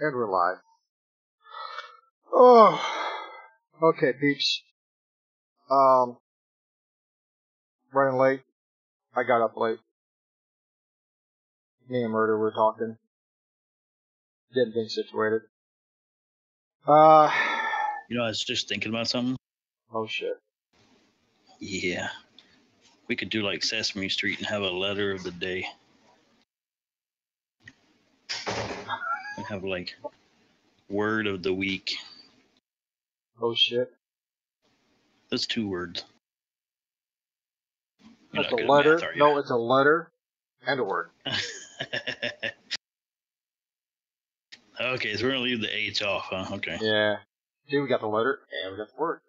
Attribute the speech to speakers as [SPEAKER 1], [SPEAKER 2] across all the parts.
[SPEAKER 1] And we're live. Oh, okay, peeps. Running late. I got up late. Me and Murder were talking. Getting things situated.
[SPEAKER 2] You know, I was just thinking about something.
[SPEAKER 1] Oh shit.
[SPEAKER 2] Yeah. We could do like Sesame Street and have a letter of the day. And have like word of the week.
[SPEAKER 1] Oh shit.
[SPEAKER 2] That's 2 words. You're
[SPEAKER 1] That's
[SPEAKER 2] not
[SPEAKER 1] a
[SPEAKER 2] good
[SPEAKER 1] letter.
[SPEAKER 2] at math, are you?
[SPEAKER 1] No, it's a letter and a word.
[SPEAKER 2] Okay, so we're gonna leave the H off, huh? Okay.
[SPEAKER 1] Yeah. See, we got the letter and we got the word.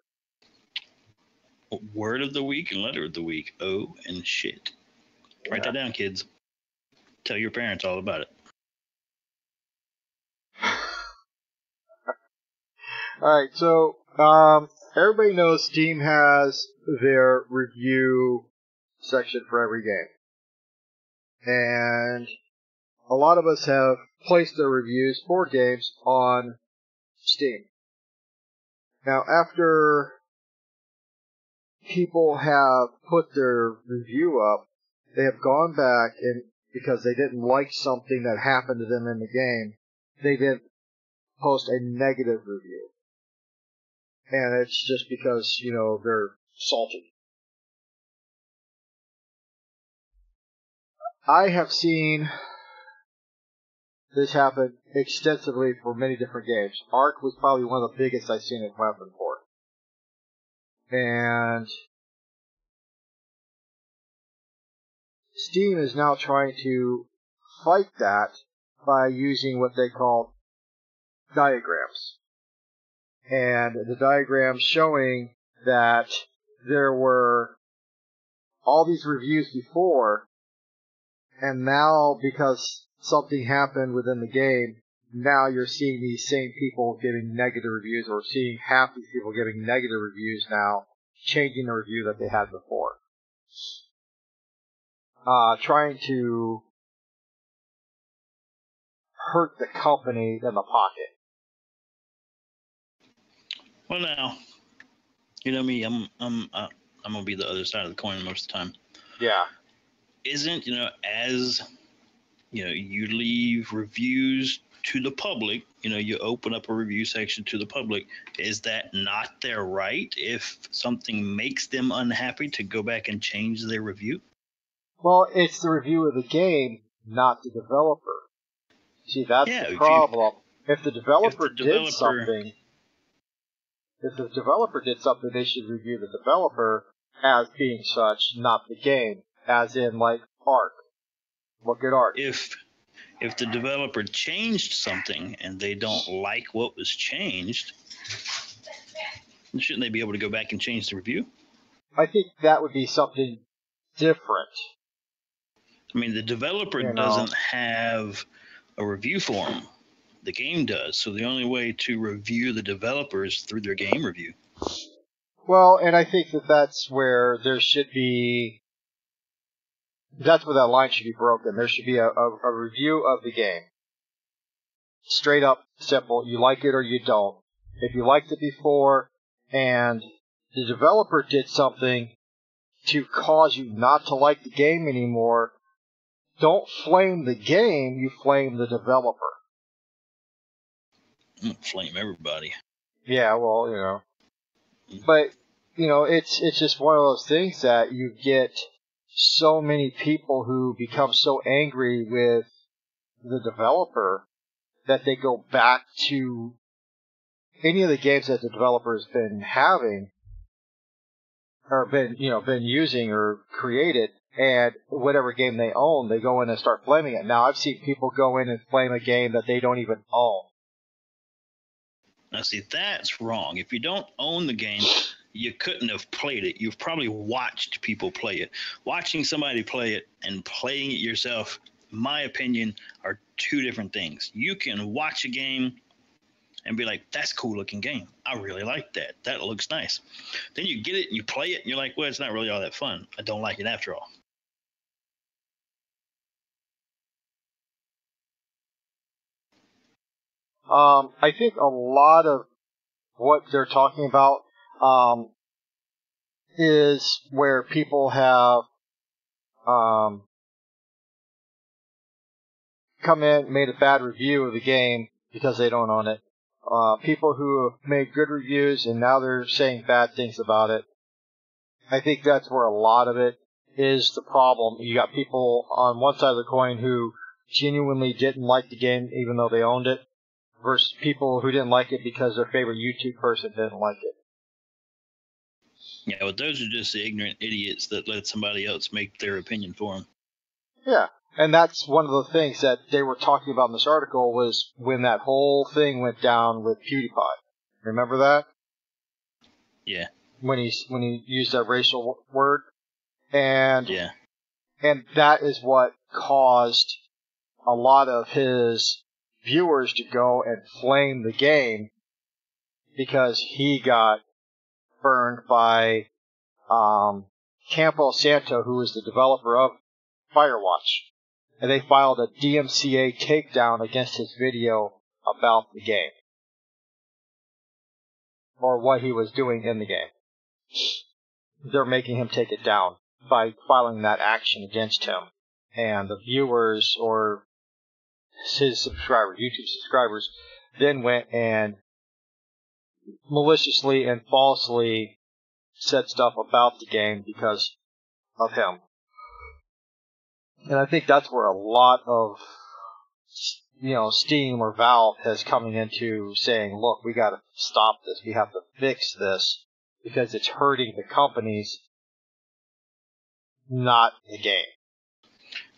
[SPEAKER 2] Word of the week and letter of the week. Oh, and shit.
[SPEAKER 1] Yeah.
[SPEAKER 2] Write that down, kids. Tell your parents all about it.
[SPEAKER 1] Alright, so, everybody knows Steam has their review section for every game. And a lot of us have placed their reviews for games on Steam. Now, after people have put their review up, they have gone back and because they didn't like something that happened to them in the game, they didn't post a negative review. And it's just because, you know, they're salty. I have seen this happen extensively for many different games. Ark was probably one of the biggest I've seen it happen for. And Steam is now trying to fight that by using what they call diagrams. And the diagrams showing that there were all these reviews before, and now because something happened within the game, now you're seeing these same people giving negative reviews, or seeing half these people giving negative reviews now, changing the review that they had before. Trying to hurt the company in the pocket.
[SPEAKER 2] Well, now, you know me. I'm gonna be the other side of the coin most of the time.
[SPEAKER 1] Yeah.
[SPEAKER 2] Isn't, you know, as you know, you leave reviews to the public, you know, you open up a review section to the public, is that not their right if something makes them unhappy to go back and change their review?
[SPEAKER 1] Well, it's the review of the game, not the developer. See, that's the problem. If the developer did something, they should review the developer as being such, not the game. As in, like, Ark. Look at Ark.
[SPEAKER 2] If the developer changed something and they don't like what was changed, shouldn't they be able to go back and change the review?
[SPEAKER 1] I think that would be something different.
[SPEAKER 2] I mean, the developer doesn't have a review form. The game does. So the only way to review the developer is through their game review.
[SPEAKER 1] Well, and I think that's where there should be... That's where that line should be broken. There should be a review of the game. Straight up, simple. You like it or you don't. If you liked it before and the developer did something to cause you not to like the game anymore, don't flame the game, you flame the developer.
[SPEAKER 2] Flame everybody.
[SPEAKER 1] Yeah, well, you know. But, you know, it's just one of those things that you get so many people who become so angry with the developer that they go back to any of the games that the developer's been having or been using or created, and whatever game they own, they go in and start flaming it. Now, I've seen people go in and flame a game that they don't even own.
[SPEAKER 2] Now, see, that's wrong. If you don't own the game, you couldn't have played it. You've probably watched people play it. Watching somebody play it and playing it yourself, in my opinion, are 2 different things. You can watch a game and be like, that's a cool looking game. I really like that. That looks nice. Then you get it and you play it and you're like, well, it's not really all that fun. I don't like it after all.
[SPEAKER 1] I think a lot of what they're talking about is where people have come in, made a bad review of the game because they don't own it. People who made good reviews and now they're saying bad things about it. I think that's where a lot of it is the problem. You got people on one side of the coin who genuinely didn't like the game even though they owned it, versus people who didn't like it because their favorite YouTube person didn't like it.
[SPEAKER 2] Yeah, but those are just the ignorant idiots that let somebody else make their opinion for them.
[SPEAKER 1] Yeah, and that's one of the things that they were talking about in this article was when that whole thing went down with PewDiePie. Remember that?
[SPEAKER 2] Yeah.
[SPEAKER 1] When he used that racial word, and
[SPEAKER 2] yeah,
[SPEAKER 1] and that is what caused a lot of his viewers to go and flame the game because he got burned by Campo Santo, who is the developer of Firewatch, and they filed a DMCA takedown against his video about the game or what he was doing in the game. They're making him take it down by filing that action against him. And the viewers or his subscribers, YouTube subscribers, then went and maliciously and falsely said stuff about the game because of him. And I think that's where a lot of, Steam or Valve has coming into saying, look, we got to stop this. We have to fix this because it's hurting the companies, not the game.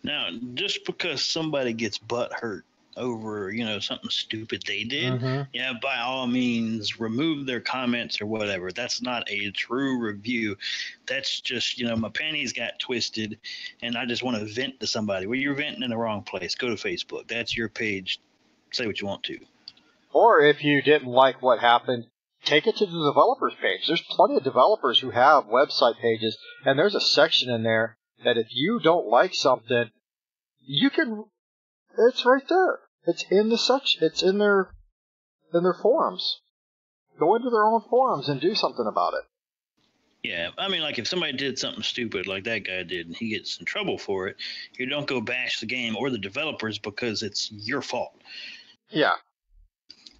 [SPEAKER 2] Now, just because somebody gets butt hurt over, something stupid they did, yeah, by all means, remove their comments or whatever. That's not a true review. That's just, my panties got twisted and I just want to vent to somebody. Well, you're venting in the wrong place. Go to Facebook. That's your page. Say what you want to.
[SPEAKER 1] Or if you didn't like what happened, take it to the developers page. There's plenty of developers who have website pages, and there's a section in there that if you don't like something, you can. It's right there. It's in the section. It's in their forums. Go into their own forums and do something about it.
[SPEAKER 2] Yeah, I mean, like if somebody did something stupid like that guy did and he gets in trouble for it, you don't go bash the game or the developers because it's your fault.
[SPEAKER 1] Yeah.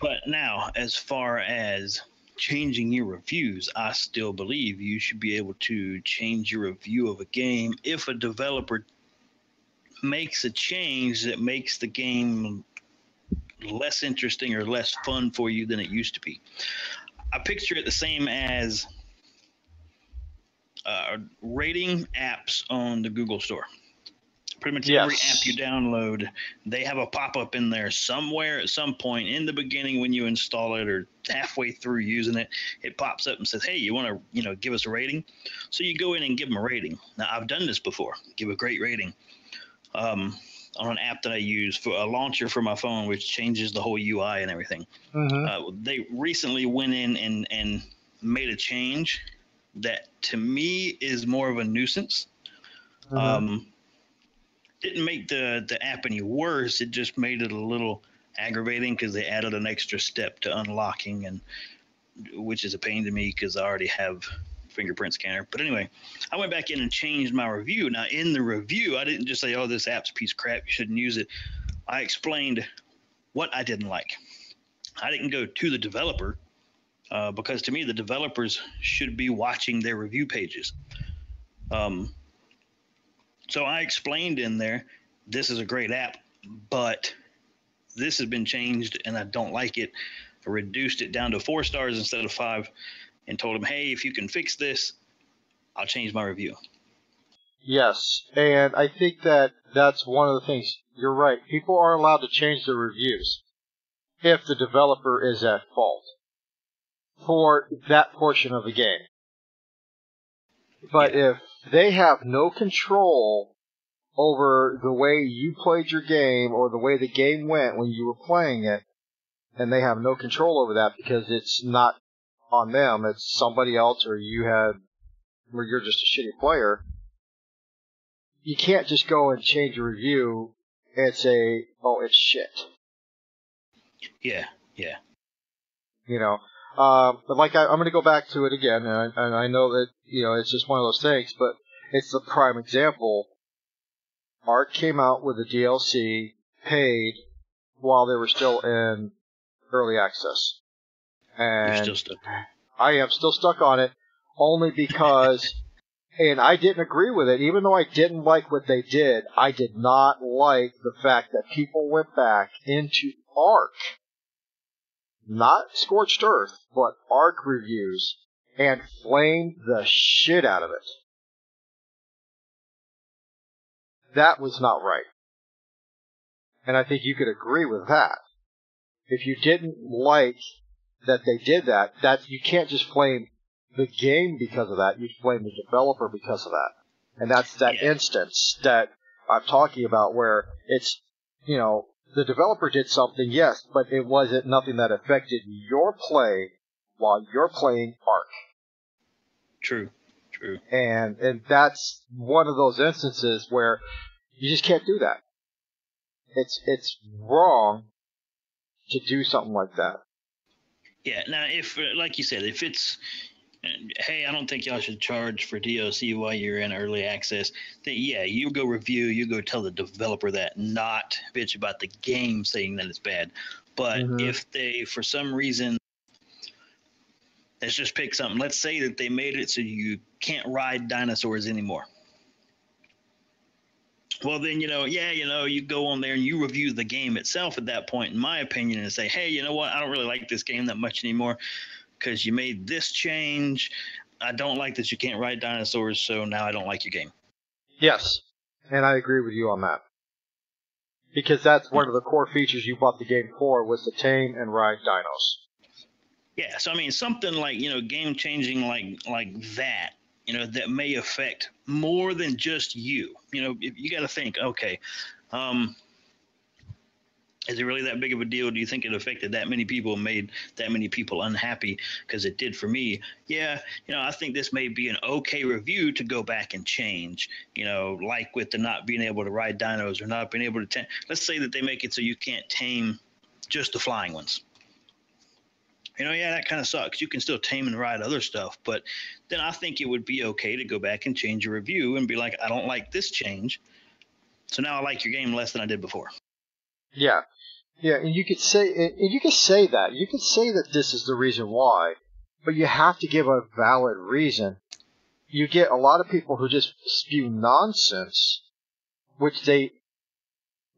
[SPEAKER 2] But now, as far as changing your reviews, I still believe you should be able to change your review of a game if a developer makes a change that makes the game less interesting or less fun for you than it used to be. I picture it the same as rating apps on the Google Store. Pretty much every app you download, they have a pop-up in there somewhere at some point in the beginning when you install it or halfway through using it. It pops up and says, hey, you want to give us a rating? So you go in and give them a rating. Now, I've done this before. Give a great rating. On an app that I use for a launcher for my phone, which changes the whole UI and everything. They recently went in and made a change that to me is more of a nuisance. Didn't make the app any worse. It just made it a little aggravating because they added an extra step to unlocking, and which is a pain to me because I already have fingerprint scanner. But anyway, I went back in and changed my review. Now, in the review, I didn't just say, oh, this app's a piece of crap, you shouldn't use it. I explained what I didn't like. I didn't go to the developer because to me, the developers should be watching their review pages. So I explained in there, this is a great app, but this has been changed and I don't like it. I reduced it down to 4 stars instead of 5 and told them, hey, if you can fix this, I'll change my review.
[SPEAKER 1] Yes, and I think that's one of the things. You're right. People are allowed to change their reviews if the developer is at fault for that portion of the game. But if they have no control over the way you played your game or the way the game went when you were playing it, and they have no control over that because it's not on them, it's somebody else or you're just a shitty player, you can't just go and change your review and say, oh, it's shit.
[SPEAKER 2] Yeah. Yeah.
[SPEAKER 1] You know, but like I'm going to go back to it again, and I know that it's just one of those things, but it's the prime example. Ark came out with a DLC paid while they were still in early access,
[SPEAKER 2] You're
[SPEAKER 1] and
[SPEAKER 2] still stuck.
[SPEAKER 1] I am still stuck on it only because. And I didn't agree with it, even though I didn't like what they did. I did not like the fact that people went back into Ark, not Scorched Earth, but Ark reviews, and flamed the shit out of it. That was not right. And I think you could agree with that. If you didn't like that they did that, you can't just flame the game because of that. You blame the developer because of that. And that's that instance that I'm talking about where it's, the developer did something, yes, but it wasn't nothing that affected your play while you're playing Ark.
[SPEAKER 2] True.
[SPEAKER 1] And that's one of those instances where you just can't do that. It's wrong to do something like that.
[SPEAKER 2] Yeah. Now, if, like you said, if it's, hey, I don't think y'all should charge for DLC while you're in early access, then yeah, you go review, you go tell the developer that, not bitch about the game saying that it's bad. But if they, for some reason, let's just pick something. Let's say that they made it so you can't ride dinosaurs anymore. Well, then, you go on there and you review the game itself at that point, in my opinion, and say, hey, you know what? I don't really like this game that much anymore because you made this change. I don't like that you can't ride dinosaurs, so now I don't like your game.
[SPEAKER 1] Yes, and I agree with you on that. Because that's one of the core features you bought the game for, was to tame and ride dinos.
[SPEAKER 2] Yeah, so I mean, something like, game changing like that, that may affect more than just you. You got to think, okay, is it really that big of a deal? Do you think it affected that many people and made that many people unhappy? Because it did for me. Yeah, I think this may be an okay review to go back and change. Like with the not being able to ride dinos or not being able to tame. Let's say that they make it so you can't tame just the flying ones. Yeah, that kind of sucks. You can still tame and ride other stuff, but then I think it would be okay to go back and change your review and be like, I don't like this change, so now I like your game less than I did before.
[SPEAKER 1] Yeah, and you could say that. You could say that this is the reason why, but you have to give a valid reason. You get a lot of people who just spew nonsense, which is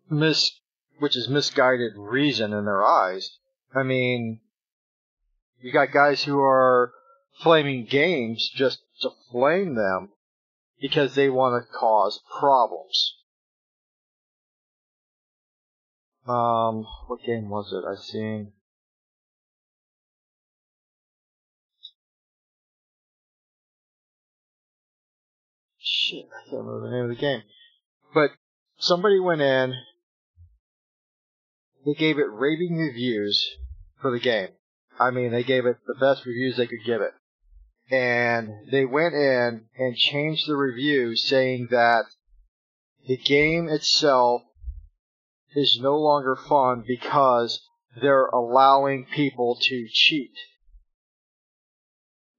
[SPEAKER 1] misguided reason in their eyes. I mean, you got guys who are flaming games just to flame them because they want to cause problems. What game was it I seen? Shit, I can't remember the name of the game. But somebody went in, they gave it raving reviews for the game. I mean, they gave it the best reviews they could give it. And they went in and changed the review saying that the game itself is no longer fun because they're allowing people to cheat.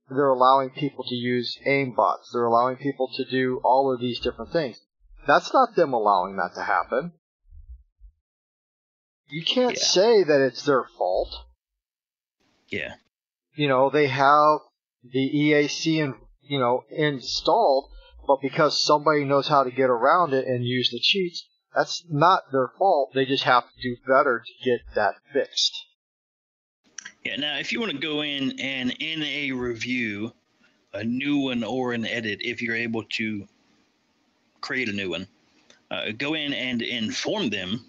[SPEAKER 1] They're allowing people to use aimbots. They're allowing people to do all of these different things. That's not them allowing that to happen. You can't say that it's their fault.
[SPEAKER 2] Yeah.
[SPEAKER 1] They have the EAC installed, but because somebody knows how to get around it and use the cheats, that's not their fault. They just have to do better to get that fixed.
[SPEAKER 2] Yeah, now if you want to go in and in a review, a new one or an edit, if you're able to create a new one, go in and inform them,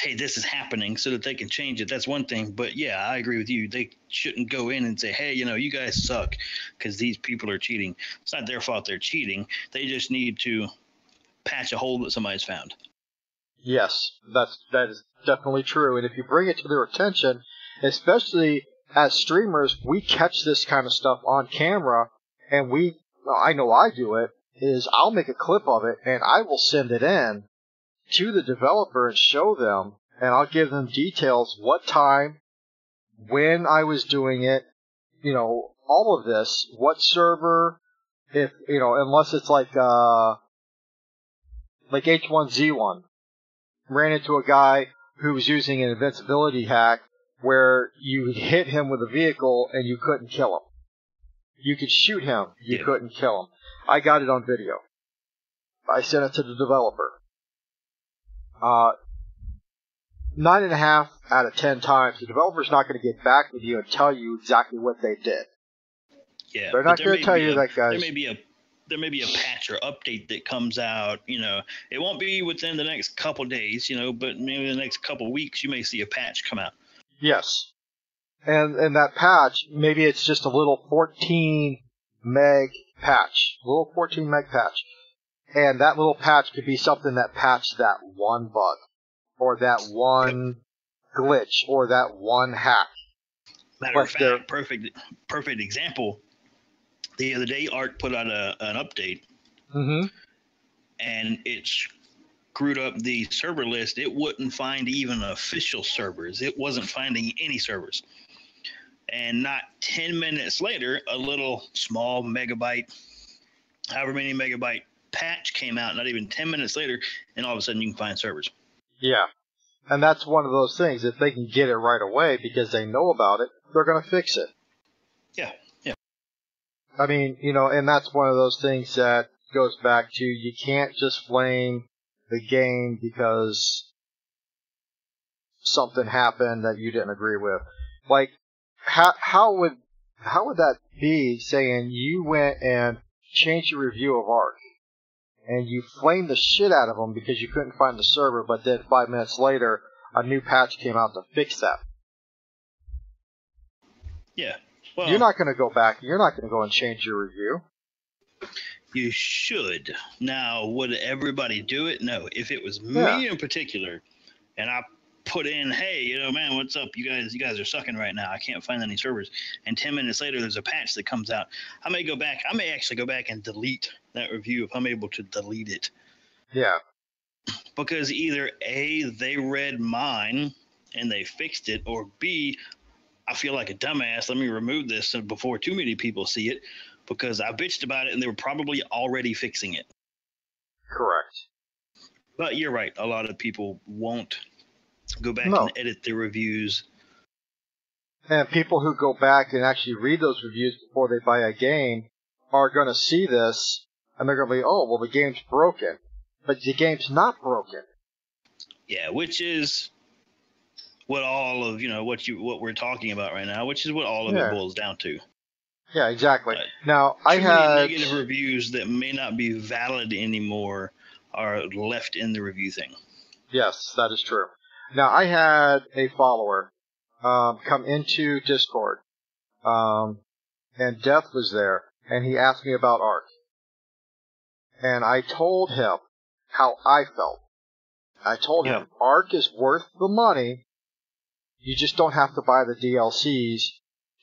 [SPEAKER 2] hey, this is happening, so that they can change it. That's one thing. But yeah, I agree with you. They shouldn't go in and say, hey, you guys suck because these people are cheating. It's not their fault they're cheating. They just need to patch a hole that somebody's found.
[SPEAKER 1] Yes, that is definitely true. And if you bring it to their attention, especially as streamers, we catch this kind of stuff on camera, and I know I do it, is I'll make a clip of it, and I will send it in to the developer and show them, and I'll give them details, what time when I was doing it, you know, all of this, what server, if, you know, unless it's like H1Z1, ran into a guy who was using an invincibility hack where you hit him with a vehicle and you couldn't kill him. You could shoot him, you couldn't kill him. I got it on video. I sent it to the developer. 9.5 out of 10 times, the developer's not going to get back with you and tell you exactly what they did.
[SPEAKER 2] Yeah,
[SPEAKER 1] they're not going to tell you that, guys.
[SPEAKER 2] There may be a patch or update that comes out. You know, it won't be within the next couple days. You know, but maybe the next couple weeks you may see a patch come out.
[SPEAKER 1] Yes, and that patch, maybe it's just a little 14 meg patch, and that little patch could be something that patched that one bug, or that one glitch, or that one hack.
[SPEAKER 2] Matter of fact, perfect example. The other day, Arc put out an update, and it screwed up the server list. It wouldn't find even official servers. It wasn't finding any servers. And not 10 minutes later, a little small megabyte, however many megabyte patch came out, not even 10 minutes later, and all of a sudden you can find servers.
[SPEAKER 1] Yeah. And that's one of those things. If they can get it right away because they know about it, they're going to fix it.
[SPEAKER 2] Yeah.
[SPEAKER 1] I mean, you know, and that's one of those things that goes back to you can't just blame the game because something happened that you didn't agree with. Like, how would that be saying you went and changed your review of Ark and you flamed the shit out of them because you couldn't find the server, but then 5 minutes later a new patch came out to fix that?
[SPEAKER 2] Yeah. Well,
[SPEAKER 1] you're not going to go back. You're not going to go and change your review.
[SPEAKER 2] You should. Now, would everybody do it? No. If it was me in particular, and I put in, hey, you know, man, what's up? You guys are sucking right now. I can't find any servers. And 10 minutes later, there's a patch that comes out. I may actually go back and delete that review if I'm able to delete it.
[SPEAKER 1] Yeah.
[SPEAKER 2] Because either A, they read mine and they fixed it, or B, I feel like a dumbass. Let me remove this before too many people see it, because I bitched about it and they were probably already fixing it.
[SPEAKER 1] Correct.
[SPEAKER 2] But you're right. A lot of people won't go back and edit their reviews.
[SPEAKER 1] And people who go back and actually read those reviews before they buy a game are going to see this and they're going to be, oh, well, the game's broken. But the game's not broken.
[SPEAKER 2] Yeah, which is what all of, you know, what we're talking about right now, which is what all of it boils down to.
[SPEAKER 1] Yeah, exactly. Now, I had
[SPEAKER 2] negative reviews that may not be valid anymore are left in the review thing.
[SPEAKER 1] Yes, that is true. Now, I had a follower come into Discord, and Death was there, and he asked me about Ark. And I told him how I felt. I told him, Ark is worth the money. You just don't have to buy the DLCs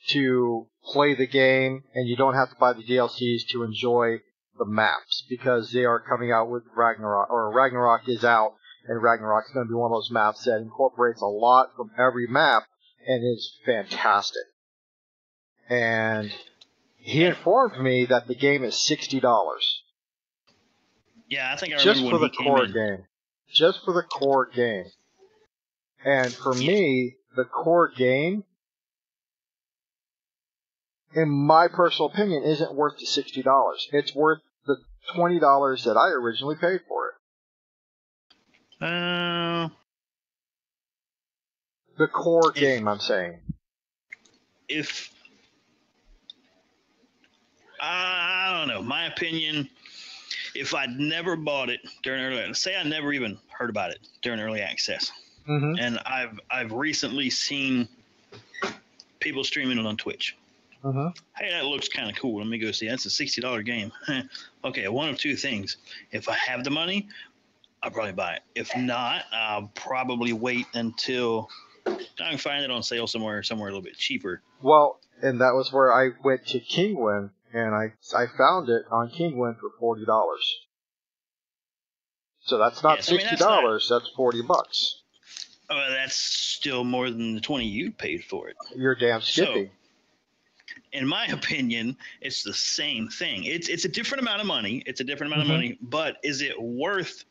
[SPEAKER 1] to play the game, and you don't have to buy the DLCs to enjoy the maps, because they are coming out with Ragnarok, or Ragnarok is out, and Ragnarok is going to be one of those maps that incorporates a lot from every map, and is fantastic. And he informed me that the game is $60.
[SPEAKER 2] Yeah, I think I
[SPEAKER 1] just
[SPEAKER 2] remember
[SPEAKER 1] for the core game. Just for the core game. And for me, the core game, in my personal opinion, isn't worth the $60. It's worth the $20 that I originally paid for it. The core game, I'm saying.
[SPEAKER 2] If I don't know, my opinion, if I'd never bought it during early, say I never even heard about it during early access, and I've recently seen people streaming it on Twitch. Hey, that looks kind of cool. Let me go see. That's a $60 game. Okay, one of two things. If I have the money, I'll probably buy it. If not, I'll probably wait until I can find it on sale somewhere a little bit cheaper. Well,
[SPEAKER 1] and that was where I went to Kingwin, and I found it on Kingwin for $40. So that's not $60. That's $40.
[SPEAKER 2] That's still more than the 20 you paid for it.
[SPEAKER 1] You're damn skippy.
[SPEAKER 2] So, in my opinion, it's the same thing. It's a different amount of money. It's a different amount of money, but is it worth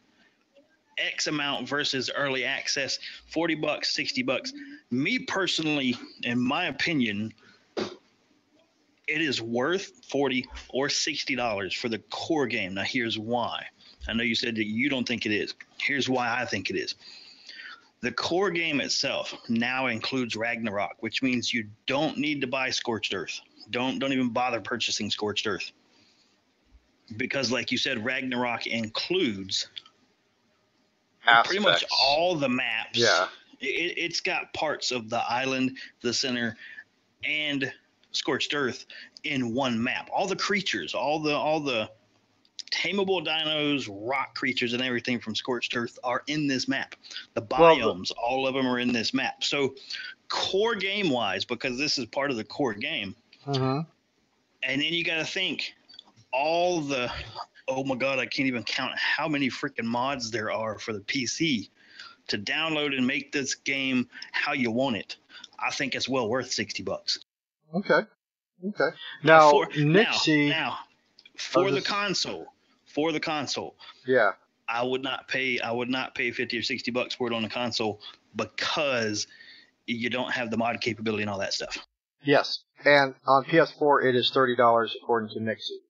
[SPEAKER 2] X amount versus early access? $40, $60. Me personally, in my opinion, it is worth $40 or $60 for the core game. Now, here's why. I know you said that you don't think it is. Here's why I think it is. The core game itself now includes Ragnarok, which means you don't need to buy Scorched Earth. Don't even bother purchasing Scorched Earth. Because like you said, Ragnarok includes pretty much all the maps.
[SPEAKER 1] Yeah.
[SPEAKER 2] It's got parts of the island, the center, and Scorched Earth in one map. All the creatures, all the tameable dinos, rock creatures, and everything from Scorched Earth are in this map. The biomes, all of them are in this map. So core game wise, because this is part of the core game, and then you got to think all the, oh my God, I can't even count how many freaking mods there are for the PC to download and make this game how you want it. I think it's well worth $60.
[SPEAKER 1] Okay. Now,
[SPEAKER 2] for the console,
[SPEAKER 1] yeah,
[SPEAKER 2] I would not pay $50 or $60 for it on the console because you don't have the mod capability and all that stuff.
[SPEAKER 1] Yes, and on PS4 it is $30 according to Nixie.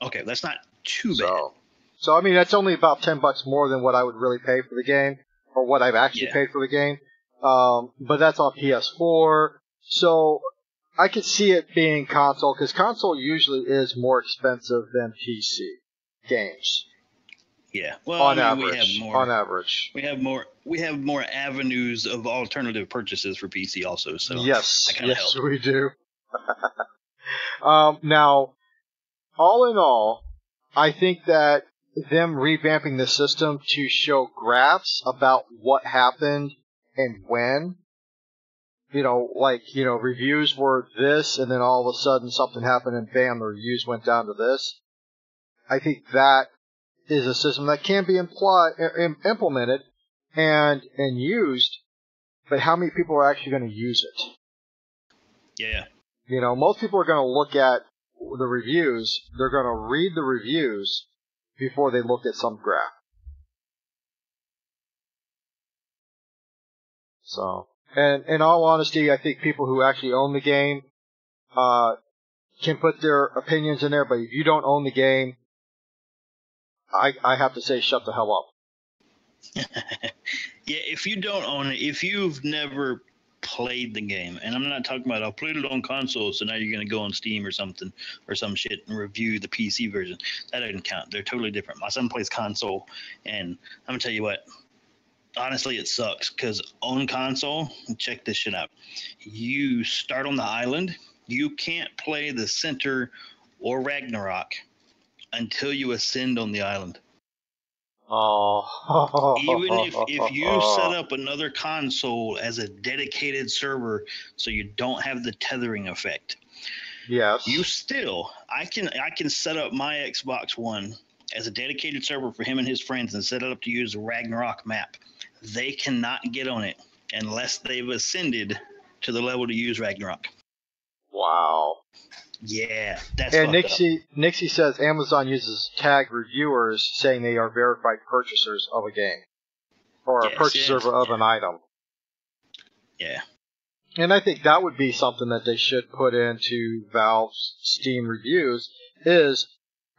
[SPEAKER 2] Okay, that's not too bad.
[SPEAKER 1] So I mean that's only about $10 more than what I would really pay for the game, or what I've actually paid for the game. But that's on PS4, so I could see it being console, because console usually is more expensive than PC games.
[SPEAKER 2] Yeah, well,
[SPEAKER 1] on average,
[SPEAKER 2] we have more avenues of alternative purchases for PC also. So
[SPEAKER 1] yes, we do. Now, all in all, I think that them revamping the system to show graphs about what happened and when, reviews were this, and then all of a sudden something happened and bam, the reviews went down to this. I think that is a system that can be implemented and used, but how many people are actually going to use it?
[SPEAKER 2] Yeah.
[SPEAKER 1] Most people are going to look at the reviews. They're going to read the reviews before they look at some graph. So, and in all honesty, I think people who actually own the game can put their opinions in there, but if you don't own the game, I have to say, shut the hell up.
[SPEAKER 2] Yeah, if you don't own it, if you've never played the game, and I'm not talking about I played it on console, so now you're going to go on Steam or something or some shit and review the PC version. That doesn't count. They're totally different. My son plays console, and I'm going to tell you what, honestly, it sucks because on console, check this shit out. You start on the island, you can't play the center or Ragnarok until you ascend on the island.
[SPEAKER 1] Oh.
[SPEAKER 2] Even if you set up another console as a dedicated server so you don't have the tethering effect.
[SPEAKER 1] Yes.
[SPEAKER 2] You still, I can set up my Xbox One as a dedicated server for him and his friends and set it up to use the Ragnarok map. They cannot get on it unless they've ascended to the level to use Ragnarok.
[SPEAKER 1] Wow.
[SPEAKER 2] Yeah, that's
[SPEAKER 1] and Nixie says Amazon uses tag reviewers saying they are verified purchasers of a game or a purchaser of an item.
[SPEAKER 2] Yeah.
[SPEAKER 1] And I think that would be something that they should put into Valve's Steam reviews is,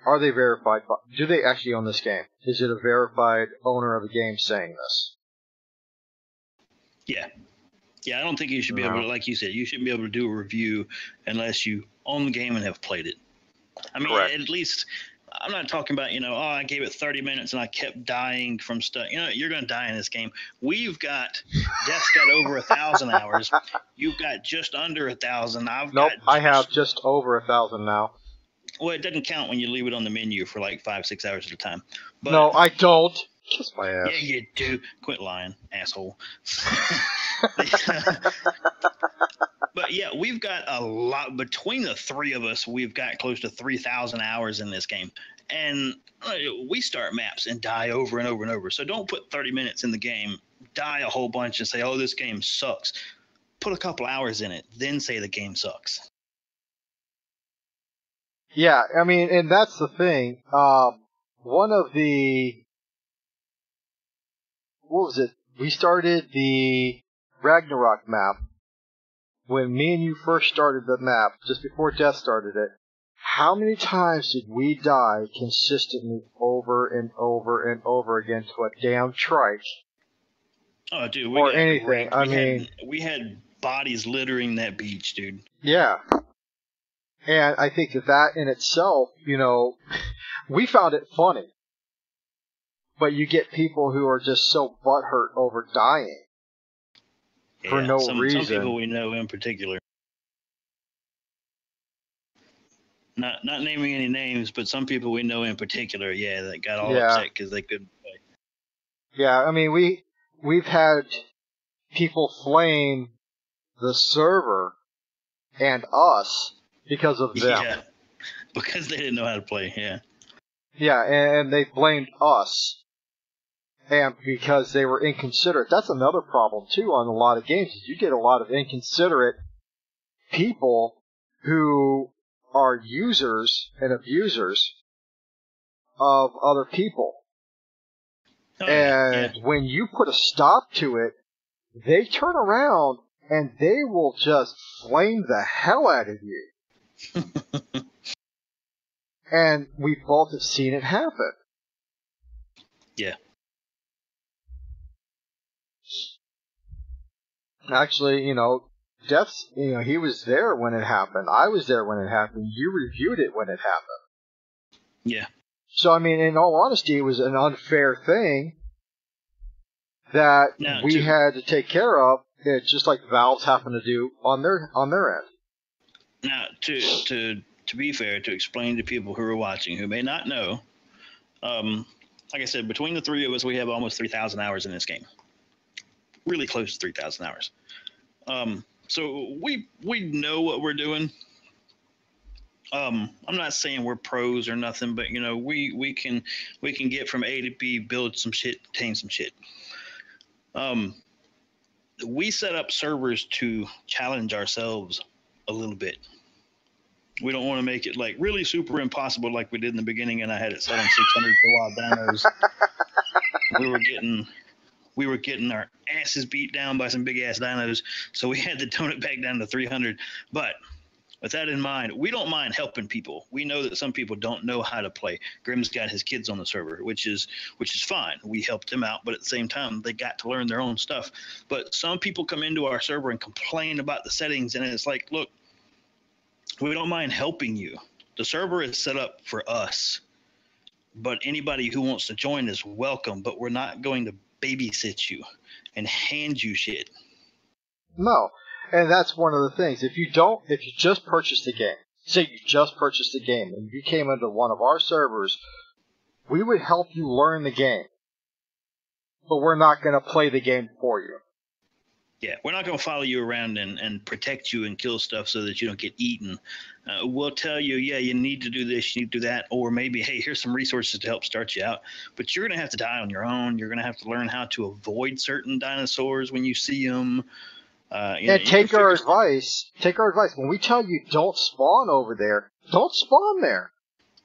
[SPEAKER 1] are they verified? Do they actually own this game? Is it a verified owner of the game saying this?
[SPEAKER 2] Yeah. Yeah, I don't think you should be able to, like you said, you shouldn't be able to do a review unless you own the game and have played it. I mean, at least, I'm not talking about, I gave it 30 minutes and I kept dying from stuff. You're going to die in this game. Death's got over 1,000 hours. You've got just under 1,000.
[SPEAKER 1] I have just over 1,000 now.
[SPEAKER 2] Well, it doesn't count when you leave it on the menu for like 5-6 hours at a time. But,
[SPEAKER 1] no, I don't. Kiss my ass.
[SPEAKER 2] Yeah, you do. Quit lying, asshole. But yeah, we've got a lot between the three of us. We've got close to 3,000 hours in this game, and we start maps and die over and over and over. So don't put 30 minutes in the game die a whole bunch and say, oh, this game sucks. Put a couple hours in it, then say the game sucks.
[SPEAKER 1] Yeah, I mean, and that's the thing. One of the, what was it? We started the Ragnarok map. When me and you first started the map, just before Death started it, how many times did we die consistently over and over and over again to a damn trike?
[SPEAKER 2] Oh, dude,
[SPEAKER 1] or anything. I mean,
[SPEAKER 2] we had bodies littering that beach, dude.
[SPEAKER 1] Yeah. And I think that in itself, we found it funny. But you get people who are just so butthurt over dying for no reason.
[SPEAKER 2] Some people we know in particular. Not naming any names, but some people we know in particular, that got all upset because they couldn't play.
[SPEAKER 1] Yeah, I mean, we've had people flame the server and us because of them.
[SPEAKER 2] Yeah, because they didn't know how to play, yeah.
[SPEAKER 1] Yeah, and they blamed us. And because they were inconsiderate. That's another problem, too, on a lot of games. Is you get a lot of inconsiderate people who are users and abusers of other people.
[SPEAKER 2] Oh,
[SPEAKER 1] and when you put a stop to it, they turn around and they will just flame the hell out of you. And we both have seen it happen.
[SPEAKER 2] Yeah.
[SPEAKER 1] Actually, Death's, he was there when it happened. I was there when it happened. You reviewed it when it happened.
[SPEAKER 2] Yeah.
[SPEAKER 1] So, I mean, in all honesty, it was an unfair thing that we had to take care of. It's just like Valve's happened to do on their end.
[SPEAKER 2] Now, to be fair, to explain to people who are watching who may not know, like I said, between the three of us, we have almost 3,000 hours in this game. Really close to 3,000 hours. So we know what we're doing. I'm not saying we're pros or nothing, but we can get from A to B, build some shit, tame some shit. We set up servers to challenge ourselves a little bit. We don't want to make it like really super impossible like we did in the beginning, and I had it set on 600 for wild dinos. We were getting our asses beat down by some big ass dinos, so we had to tone it back down to 300. But with that in mind, we don't mind helping people. We know that some people don't know how to play. Grimm's got his kids on the server, which is fine. We helped them out, but at the same time, they got to learn their own stuff. But some people come into our server and complain about the settings, and it's like, look, we don't mind helping you. The server is set up for us, but anybody who wants to join is welcome, but we're not going to babysit you and hand you shit.
[SPEAKER 1] No. And that's one of the things. If you just purchased the game, say you just purchased the game and you came into one of our servers, we would help you learn the game. But we're not going to play the game for you.
[SPEAKER 2] Yeah, we're not going to follow you around and protect you and kill stuff so that you don't get eaten. We'll tell you, you need to do this, you need to do that, or maybe, hey, here's some resources to help start you out. But you're going to have to die on your own. You're going to have to learn how to avoid certain dinosaurs when you see them.
[SPEAKER 1] And take our advice. Take our advice. When we tell you don't spawn over there, don't spawn there.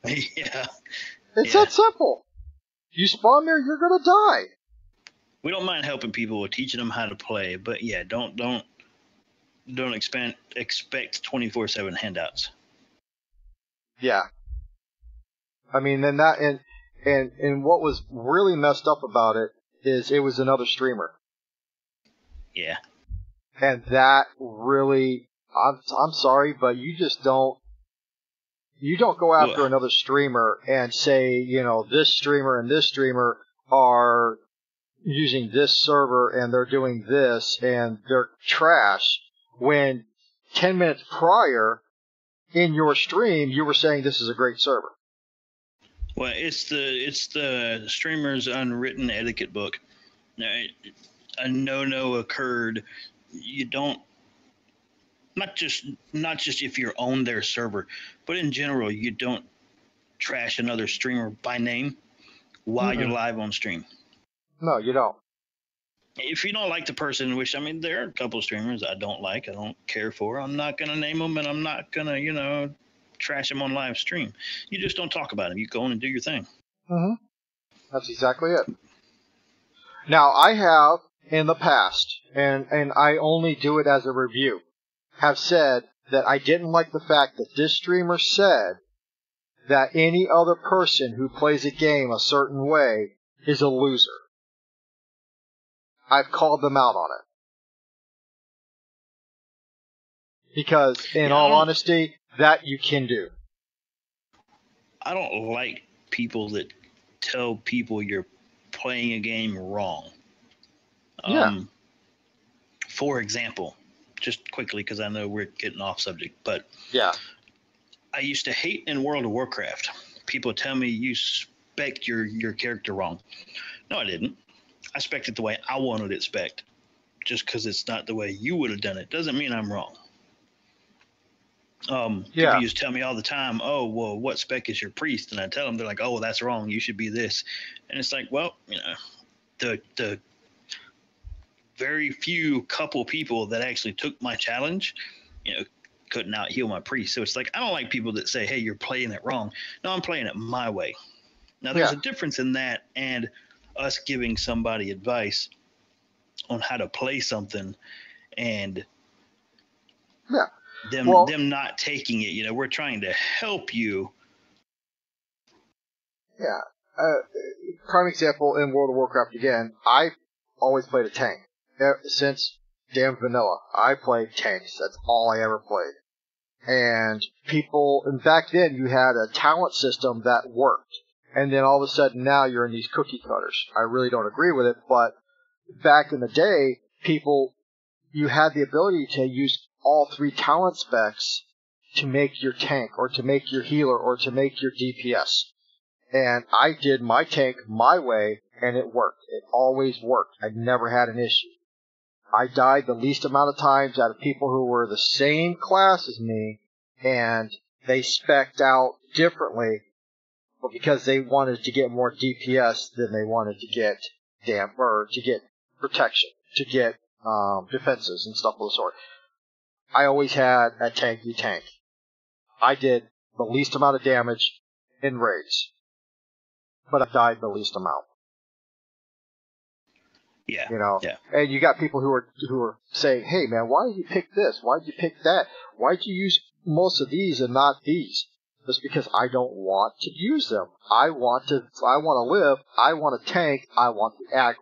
[SPEAKER 2] Yeah.
[SPEAKER 1] It's that simple. You spawn there, you're going to die.
[SPEAKER 2] We don't mind helping people with teaching them how to play, but don't expect 24/7 handouts.
[SPEAKER 1] Yeah. I mean, then that and what was really messed up about it is it was another streamer.
[SPEAKER 2] Yeah.
[SPEAKER 1] And that really, I'm sorry, but you just don't go after another streamer and say, this streamer and this streamer are using this server and they're doing this and they're trash, when 10 minutes prior in your stream you were saying this is a great server.
[SPEAKER 2] Well, it's the streamer's unwritten etiquette book. A no-no occurred. You don't, not just if you're on their server, but in general, you don't trash another streamer by name while you're live on stream.
[SPEAKER 1] No, you don't.
[SPEAKER 2] if you don't like the person, which I mean, there are a couple of streamers I don't like, I don't care for. I'm not gonna name them, and I'm not gonna, trash them on live stream. You just don't talk about them. You go in and do your thing.
[SPEAKER 1] Mm-hmm. That's exactly it. Now, I have in the past, and I only do it as a review, have said that I didn't like the fact that this streamer said that any other person who plays a game a certain way is a loser. I've called them out on it. Because, in all honesty, that you can do.
[SPEAKER 2] I don't like people that tell people you're playing a game wrong.
[SPEAKER 1] Yeah.
[SPEAKER 2] For example, just quickly, because I know we're getting off subject, but
[SPEAKER 1] yeah,
[SPEAKER 2] I used to hate in World of Warcraft. People tell me you spec your character wrong. No, I didn't. I spec'd it the way I wanted it spec'd. Just because it's not the way you would have done it doesn't mean I'm wrong. People used to tell me all the time, oh, well, what spec is your priest? And I tell them, they're like, oh, well, that's wrong. You should be this. And it's like, well, the very few couple people that actually took my challenge, couldn't out heal my priest. So it's like, I don't like people that say, hey, you're playing it wrong. No, I'm playing it my way. Now, there's a difference in that and us giving somebody advice on how to play something and them not taking it. We're trying to help you.
[SPEAKER 1] Yeah. Prime example in World of Warcraft again, I always played a tank. Since damn vanilla, I played tanks. That's all I ever played. And and back then you had a talent system that worked. And then all of a sudden now you're in these cookie cutters. I really don't agree with it, but back in the day, you had the ability to use all three talent specs to make your tank, or to make your healer, or to make your DPS. And I did my tank my way, and it worked. It always worked. I never had an issue. I died the least amount of times out of people who were the same class as me, and they spec'd out differently, but because they wanted to get more DPS than they wanted to get to get protection, to get defenses and stuff of the sort. I always had a tanky tank. I did the least amount of damage in raids, but I died the least amount.
[SPEAKER 2] Yeah. Yeah.
[SPEAKER 1] And you got people who are saying, "Hey, man, why did you pick this? Why did you pick that? Why did you use most of these and not these?" That's because I don't want to use them. I want to live. I want to tank. I want the aggro.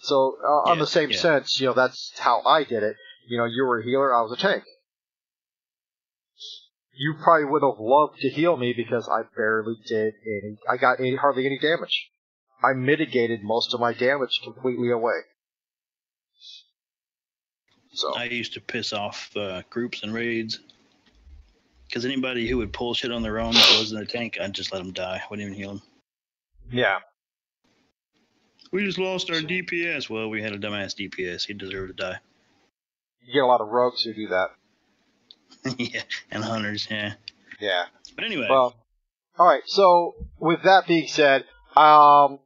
[SPEAKER 1] So on the same sense, that's how I did it. You were a healer. I was a tank. You probably would have loved to heal me because I barely did any. I got hardly any damage. I mitigated most of my damage completely away. So
[SPEAKER 2] I used to piss off groups and raids because anybody who would pull shit on their own that wasn't a tank, I'd just let them die. Wouldn't even heal them.
[SPEAKER 1] Yeah.
[SPEAKER 2] We just lost our DPS. Well, we had a dumbass DPS. He deserved to die.
[SPEAKER 1] You get a lot of rogues who do that.
[SPEAKER 2] Yeah, and hunters, yeah.
[SPEAKER 1] Yeah.
[SPEAKER 2] But anyway.
[SPEAKER 1] Well, all right. So with that being said, let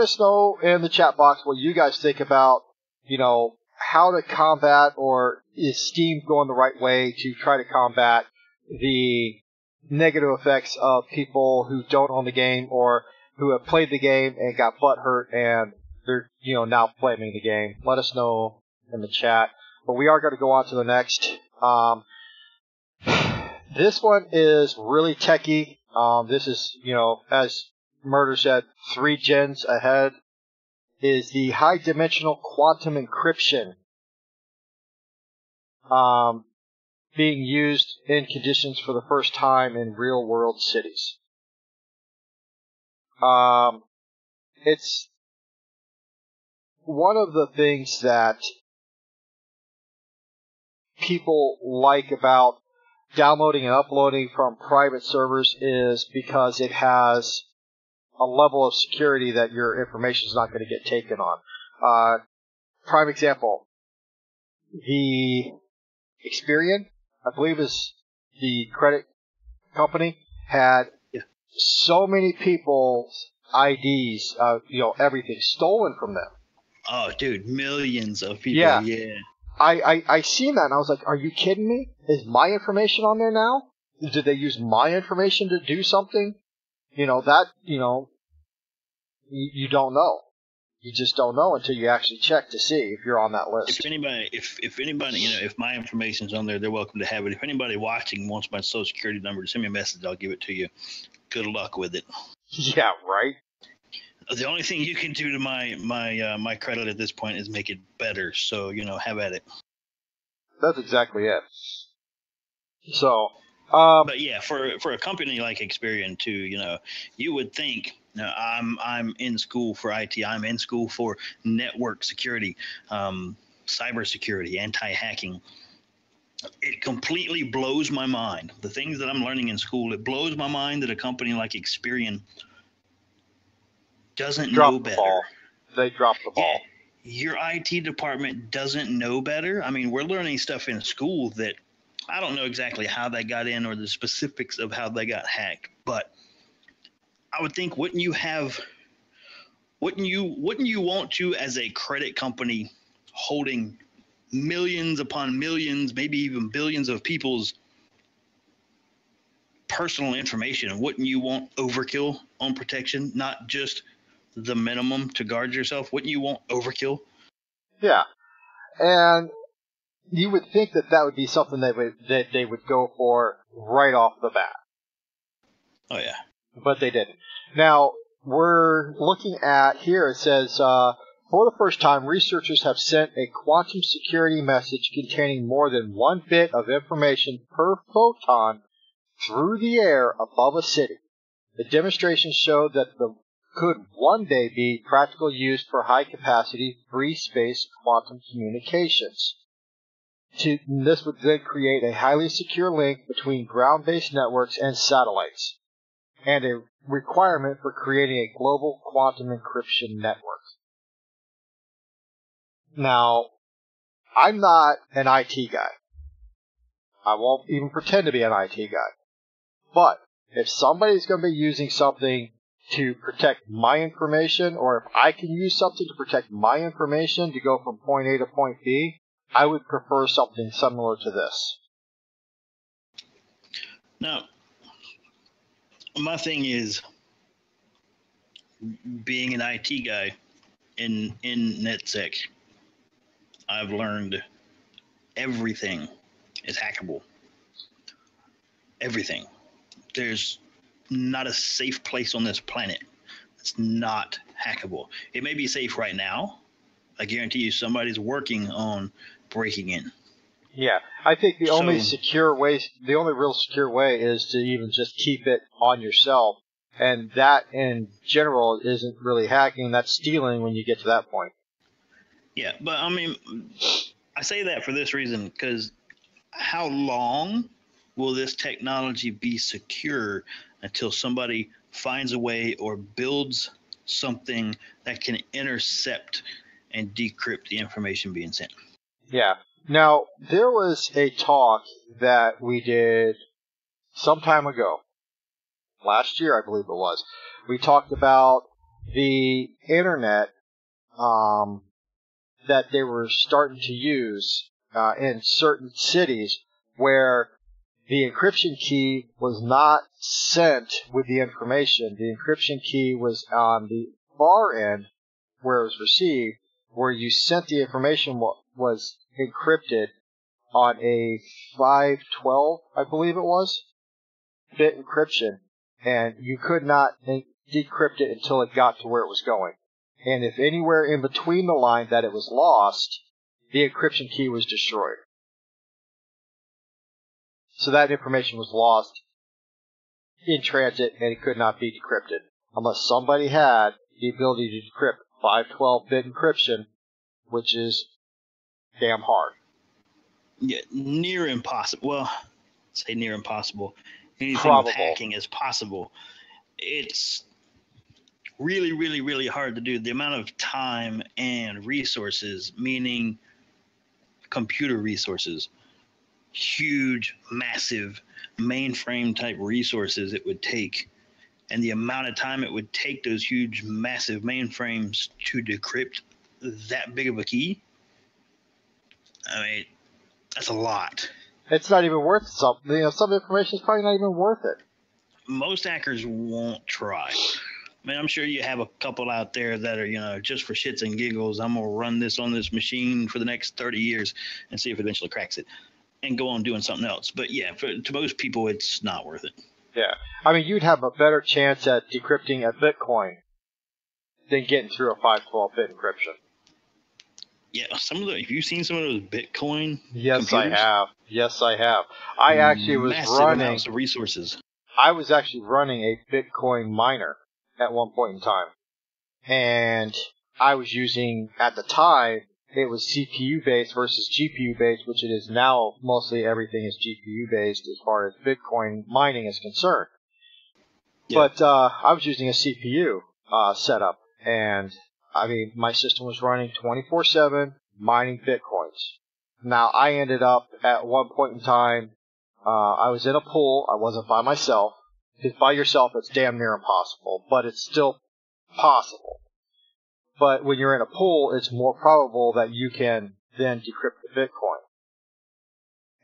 [SPEAKER 1] us know in the chat box what you guys think about, how to combat, or is Steam going the right way to try to combat the negative effects of people who don't own the game or who have played the game and got butthurt and they're, now blaming the game. Let us know in the chat. But we are going to go on to the next. This one is really techie. This is, as Murder said, 3 gens ahead, is the high dimensional quantum encryption being used in conditions for the first time in real world cities. It's one of the things that people like about downloading and uploading from private servers is because it has a level of security that your information is not going to get taken on. Prime example, the Experian, I believe is the credit company, had so many people's IDs, everything stolen from them.
[SPEAKER 2] Oh, dude, millions of people.
[SPEAKER 1] Yeah.
[SPEAKER 2] Yeah.
[SPEAKER 1] I seen that and I was like, are you kidding me? Is my information on there now? Did they use my information to do something? You don't know. You just don't know until you actually check to see if you're on that list.
[SPEAKER 2] If anybody, if my information's on there, they're welcome to have it. If anybody watching wants my social security number, send me a message. I'll give it to you. Good luck with it.
[SPEAKER 1] Yeah, right.
[SPEAKER 2] The only thing you can do to my credit at this point is make it better. So have at it.
[SPEAKER 1] That's exactly it. So,
[SPEAKER 2] but yeah, for a company like Experian too, you would think. I'm in school for IT. I'm in school for network security, cyber security, anti-hacking. It completely blows my mind. The things that I'm learning in school, it blows my mind that a company like Experian doesn't know better.
[SPEAKER 1] They dropped the ball.
[SPEAKER 2] Yeah, your IT department doesn't know better. I mean, we're learning stuff in school that I don't know exactly how they got in or the specifics of how they got hacked, but I would think wouldn't you want to, as a credit company holding millions upon millions, maybe even billions of people's personal information, wouldn't you want overkill on protection, not just the minimum to guard yourself? Wouldn't you want overkill?
[SPEAKER 1] Yeah. And you would think that would be something that they would go for right off the bat.
[SPEAKER 2] Oh, yeah.
[SPEAKER 1] But they didn't. Now, we're looking at here, it says, for the first time, researchers have sent a quantum security message containing more than 1 bit of information per photon through the air above a city. The demonstration showed that could one day be practical use for high-capacity, free-space quantum communications. This would then create a highly secure link between ground-based networks and satellites, and a requirement for creating a global quantum encryption network. Now, I'm not an IT guy. I won't even pretend to be an IT guy. But if somebody's going to be using something to protect my information, or if I can use something to protect my information to go from point A to point B, I would prefer something similar to this.
[SPEAKER 2] Now, my thing is, being an IT guy in NetSec, I've learned everything is hackable. Everything. There's not a safe place on this planet that's not hackable. It may be safe right now. I guarantee you somebody's working on breaking in.
[SPEAKER 1] Yeah, I think the only real secure way is to even just keep it on yourself. And that, in general, isn't really hacking. That's stealing when you get to that point.
[SPEAKER 2] Yeah, but I mean, I say that for this reason, because how long will this technology be secure until somebody finds a way or builds something that can intercept and decrypt the information being sent?
[SPEAKER 1] Yeah. Now, there was a talk that we did some time ago. Last year, I believe it was. We talked about the internet that they were starting to use in certain cities where the encryption key was not sent with the information. The encryption key was on the far end where it was received, where you sent the information was encrypted on a 512, I believe it was, bit encryption, and you could not decrypt it until it got to where it was going. And if anywhere in between the line that it was lost, the encryption key was destroyed. So that information was lost in transit and it could not be decrypted unless somebody had the ability to decrypt 512-bit encryption, which is damn hard.
[SPEAKER 2] Yeah, near impossible. Well, say near impossible. Anything
[SPEAKER 1] Probable.
[SPEAKER 2] with hacking is possible. It's really, really, really hard to do. The amount of time and resources, meaning computer resources, huge, massive mainframe type resources it would take and the amount of time it would take those huge, massive mainframes to decrypt that big of a key, I mean, that's a lot.
[SPEAKER 1] It's not even worth some information is probably not even worth it.
[SPEAKER 2] Most hackers won't try. I mean, I'm sure you have a couple out there that are, just for shits and giggles, I'm going to run this on this machine for the next 30 years and see if it eventually cracks it and go on doing something else. But yeah, to most people, it's not worth it.
[SPEAKER 1] Yeah. I mean, you'd have a better chance at decrypting a Bitcoin than getting through a 512-bit encryption.
[SPEAKER 2] Yeah, have you seen some of those Bitcoin
[SPEAKER 1] Yes,
[SPEAKER 2] computers?
[SPEAKER 1] I have. Yes, I have. I actually was
[SPEAKER 2] Massive
[SPEAKER 1] running
[SPEAKER 2] amounts of resources.
[SPEAKER 1] I was actually running a Bitcoin miner at one point in time. And I was using, at the time, it was CPU-based versus GPU-based, which it is now. Mostly everything is GPU-based as far as Bitcoin mining is concerned. Yeah. But I was using a CPU setup. And, I mean, my system was running 24/7 mining Bitcoins. Now, I ended up at one point in time, I was in a pool. I wasn't by myself. Because by yourself, it's damn near impossible. But it's still possible. But when you're in a pool, it's more probable that you can then decrypt the Bitcoin.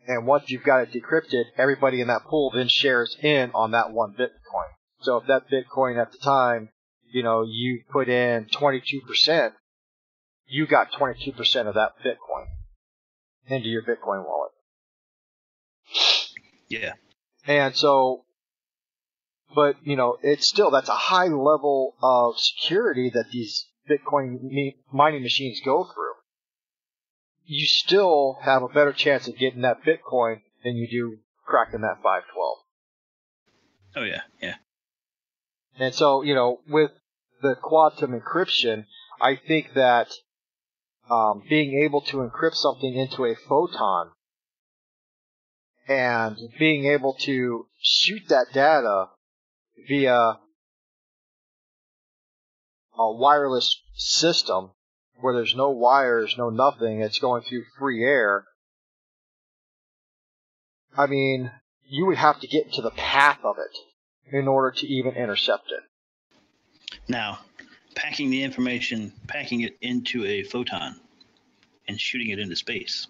[SPEAKER 1] And once you've got it decrypted, everybody in that pool then shares in on that one Bitcoin. So if that Bitcoin at the time, you put in 22%, you got 22% of that Bitcoin into your Bitcoin wallet.
[SPEAKER 2] Yeah.
[SPEAKER 1] And so, but, it's still, that's a high level of security that these Bitcoin mining machines go through. You still have a better chance of getting that Bitcoin than you do cracking that 512.
[SPEAKER 2] Oh, yeah, yeah.
[SPEAKER 1] And so, with the quantum encryption, I think that being able to encrypt something into a photon and being able to shoot that data via a wireless system where there's no wires, no nothing, it's going through free air. I mean, you would have to get into the path of it in order to even intercept it.
[SPEAKER 2] Now, packing the information, packing it into a photon and shooting it into space,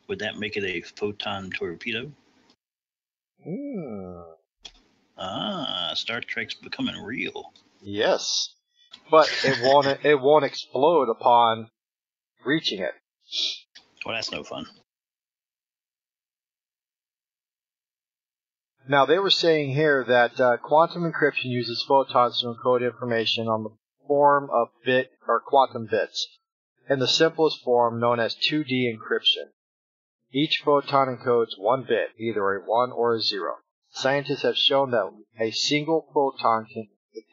[SPEAKER 2] would that make it a photon torpedo? Star Trek's becoming real.
[SPEAKER 1] Yes, but it won't explode upon reaching it.
[SPEAKER 2] Well, that's no fun.
[SPEAKER 1] Now, they were saying here that quantum encryption uses photons to encode information on the form of bit or quantum bits, in the simplest form known as 2D encryption. Each photon encodes one bit, either a 1 or a 0. Scientists have shown that a single photon can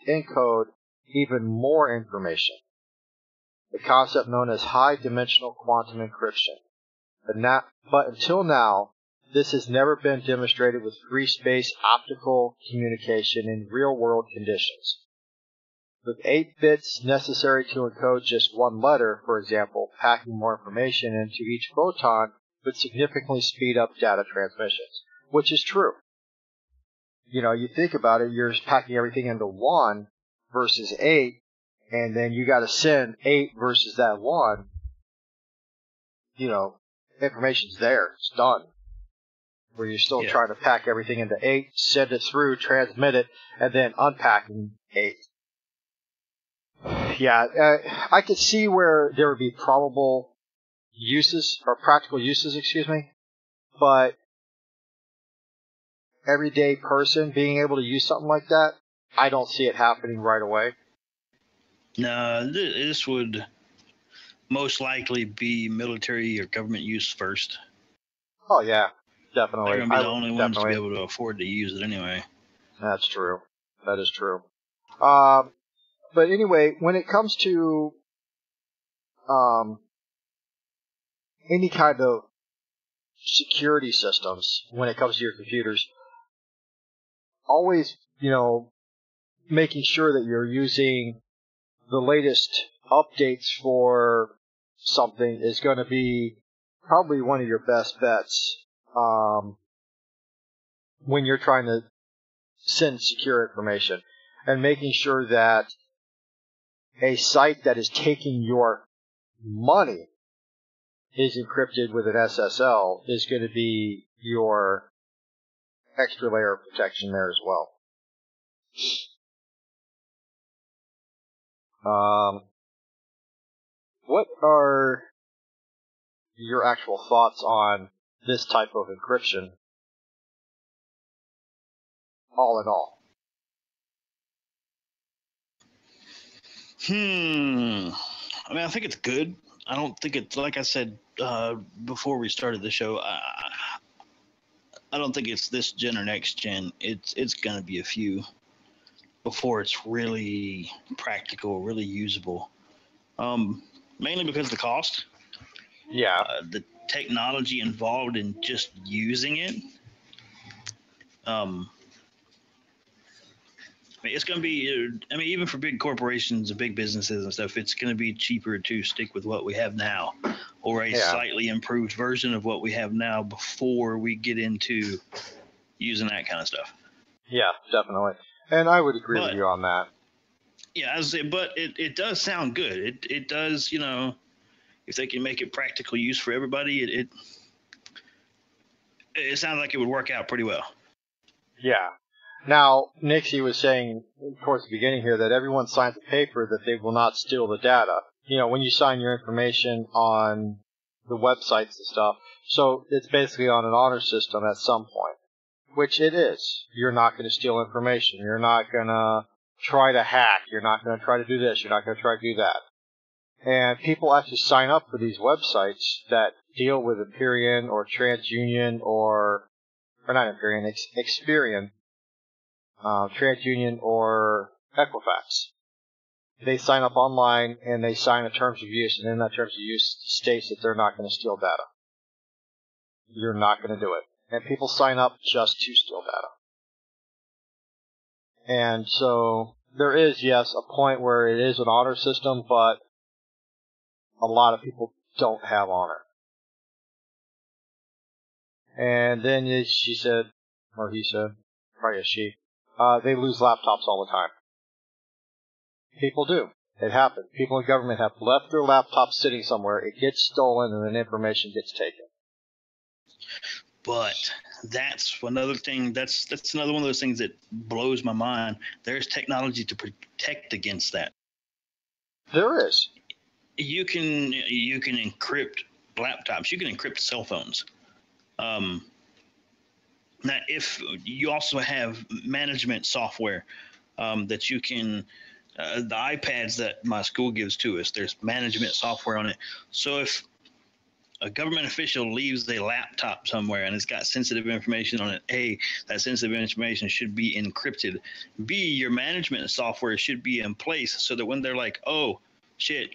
[SPEAKER 1] encode even more information, the concept known as high-dimensional quantum encryption. But until now, this has never been demonstrated with free space optical communication in real-world conditions. With 8 bits necessary to encode just one letter, for example, packing more information into each photon would significantly speed up data transmissions, which is true. You think about it, you're packing everything into 1 versus 8, and then you got to send 8 versus that 1. Information's there. It's done. Where you're still trying to pack everything into 8, send it through, transmit it, and then unpacking 8. Yeah, I could see where there would be probable uses, or practical uses, but everyday person being able to use something like that, I don't see it happening right away.
[SPEAKER 2] No, this would most likely be military or government use first.
[SPEAKER 1] Oh, yeah, definitely.
[SPEAKER 2] They're going to be the only ones to be able to afford to use it anyway.
[SPEAKER 1] That's true. That is true. But anyway, when it comes to any kind of security systems, when it comes to your computers, always, making sure that you're using the latest updates for something is going to be probably one of your best bets when you're trying to send secure information, and making sure that a site that is taking your money is encrypted with an SSL is going to be your extra layer of protection there as well. What are your actual thoughts on this type of encryption, all in all?
[SPEAKER 2] I mean, I think it's good. I don't think it's, like I said before we started the show, I don't think it's this gen or next gen. It's going to be a few before it's really practical, really usable. Mainly because of the cost.
[SPEAKER 1] Yeah.
[SPEAKER 2] The technology involved in just using it. It's going to be, I mean, even for big corporations and big businesses and stuff, it's going to be cheaper to stick with what we have now, or a slightly improved version of what we have now before we get into using that kind of stuff.
[SPEAKER 1] Yeah, definitely. And I would agree with you on that.
[SPEAKER 2] Yeah, but it does sound good. It does, you know, if they can make it practical use for everybody, it sounds like it would work out pretty well.
[SPEAKER 1] Yeah. Now, Nixie was saying towards the beginning here that everyone signs a paper that they will not steal the data. You know, when you sign your information on the websites and stuff, so it's basically on an honor system at some point, which it is. You're not going to steal information. You're not going to try to hack. You're not going to try to do this. You're not going to try to do that. And people actually sign up for these websites that deal with Empyrean or TransUnion or not Empyrean, Experian, TransUnion or Equifax. They sign up online and they sign a terms of use, and in that terms of use states that they're not going to steal data. You're not going to do it. And people sign up just to steal data. And so there is, yes, a point where it is an honor system, but a lot of people don't have honor. And then she said, or he said, probably a she, they lose laptops all the time. People do. It happens. People in government have left their laptops sitting somewhere, it gets stolen, and then information gets taken.
[SPEAKER 2] But that's another thing, that's another one of those things that blows my mind. There's technology to protect against that.
[SPEAKER 1] There is.
[SPEAKER 2] You can encrypt laptops. You can encrypt cell phones. Now, if you also have management software that you can, the iPads that my school gives to us, there's management software on it. So if a government official leaves a laptop somewhere and it's got sensitive information on it, A, that sensitive information should be encrypted. B, your management software should be in place so that when they're like, oh, shit,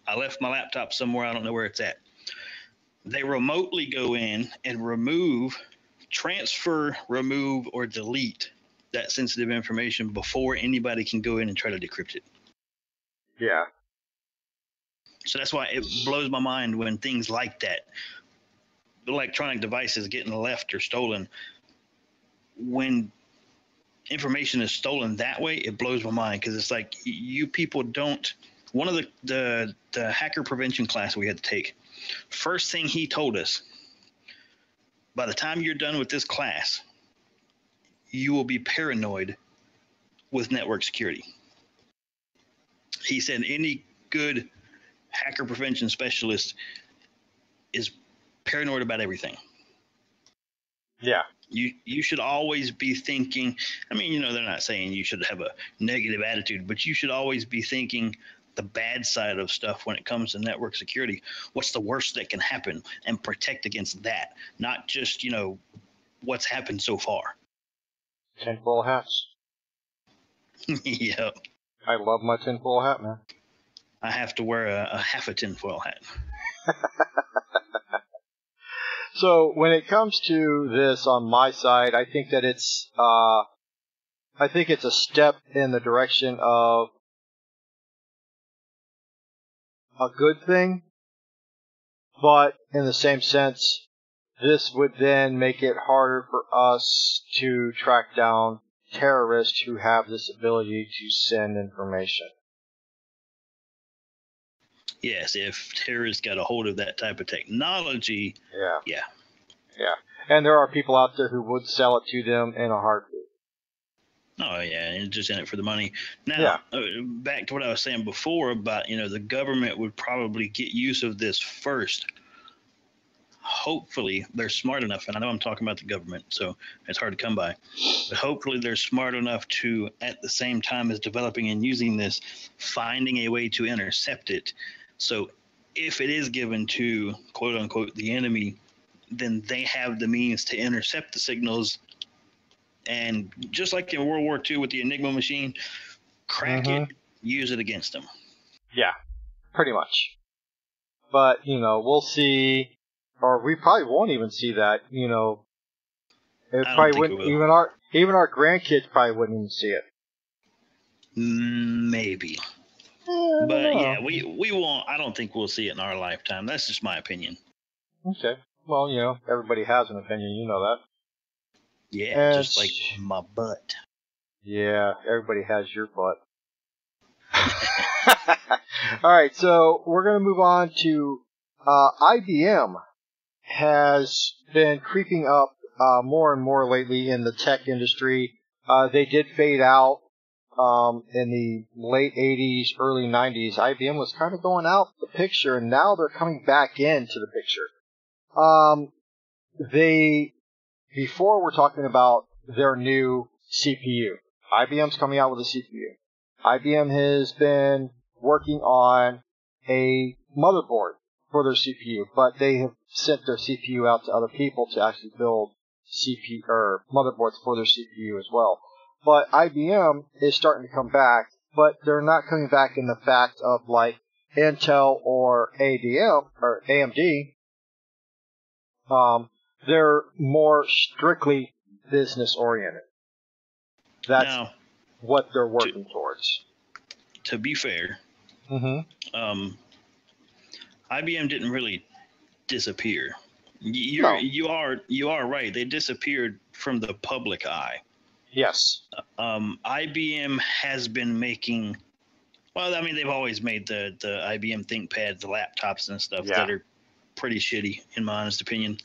[SPEAKER 2] I left my laptop somewhere, I don't know where it's at, they remotely go in and transfer, remove, or delete that sensitive information before anybody can go in and try to decrypt it.
[SPEAKER 1] Yeah.
[SPEAKER 2] So that's why it blows my mind when things like that, electronic devices getting left or stolen, when information is stolen that way, it blows my mind, because it's like you people don't. One of the hacker prevention class we had to take, first thing he told us, by the time you're done with this class, you will be paranoid with network security. He said any good hacker prevention specialist is paranoid about everything.
[SPEAKER 1] Yeah.
[SPEAKER 2] You should always be thinking, I mean, you know, they're not saying you should have a negative attitude, but you should always be thinking the bad side of stuff when it comes to network security. What's the worst that can happen, and protect against that, not just, you know, what's happened so far.
[SPEAKER 1] Tinfoil hats.
[SPEAKER 2] Yep.
[SPEAKER 1] I love my tinfoil hat, man.
[SPEAKER 2] I have to wear a half a tinfoil hat.
[SPEAKER 1] So when it comes to this on my side, I think that it's a step in the direction of a good thing, but in the same sense, this would then make it harder for us to track down terrorists who have this ability to send information.
[SPEAKER 2] Yes, if terrorists got a hold of that type of technology, yeah.
[SPEAKER 1] And there are people out there who would sell it to them in a heartbeat.
[SPEAKER 2] Oh yeah, and just in it for the money. Now, back to what I was saying before about, the government would probably get use of this first. Hopefully they're smart enough, and I know I'm talking about the government, so it's hard to come by, but hopefully they're smart enough to, at the same time as developing and using this, finding a way to intercept it. So if it is given to, quote unquote, the enemy, then they have the means to intercept the signals. And just like in World War II with the Enigma machine, crack it, use it against them.
[SPEAKER 1] Yeah, pretty much. But, we'll see, or we probably won't even see that, It probably wouldn't, even our grandkids probably wouldn't even see it.
[SPEAKER 2] Maybe. But yeah, we won't. I don't think we'll see it in our lifetime. That's just my opinion.
[SPEAKER 1] Okay. Well, everybody has an opinion. You know that.
[SPEAKER 2] Yeah, just like my butt.
[SPEAKER 1] Yeah, everybody has your butt. All right, so we're going to move on to IBM has been creeping up more and more lately in the tech industry. They did fade out in the late 80s, early 90s. IBM was kind of going out the picture, and now they're coming back into the picture. Before we're talking about their new CPU. IBM's coming out with a CPU. IBM has been working on a motherboard for their CPU, but they have sent their CPU out to other people to actually build CPU or motherboards for their CPU as well. But IBM is starting to come back, but they're not coming back in the fact of like Intel or AMD. They're more strictly business oriented. That's what they're working towards.
[SPEAKER 2] To be fair, IBM didn't really disappear. You are right. They disappeared from the public eye.
[SPEAKER 1] Yes.
[SPEAKER 2] IBM has been making. Well, I mean, they've always made the IBM ThinkPads, the laptops and stuff that are pretty shitty, in my honest opinion.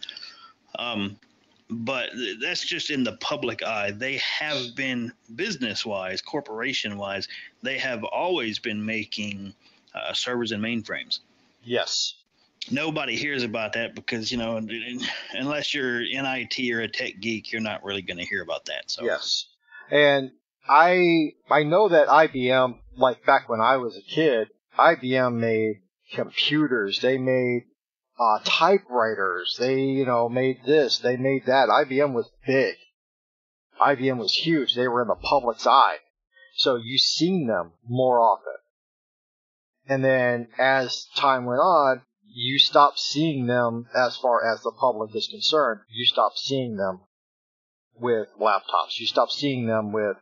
[SPEAKER 2] But that's just in the public eye. They have been, business-wise, corporation-wise, they have always been making servers and mainframes.
[SPEAKER 1] Yes.
[SPEAKER 2] Nobody hears about that because, unless you're in IT or a tech geek, you're not really going to hear about that. So.
[SPEAKER 1] Yes. And I know that IBM, like back when I was a kid, IBM made computers. They made typewriters. They, made this. They made that. IBM was big. IBM was huge. They were in the public's eye. So you've seen them more often. And then as time went on, you stopped seeing them as far as the public is concerned. You stopped seeing them with laptops. You stopped seeing them with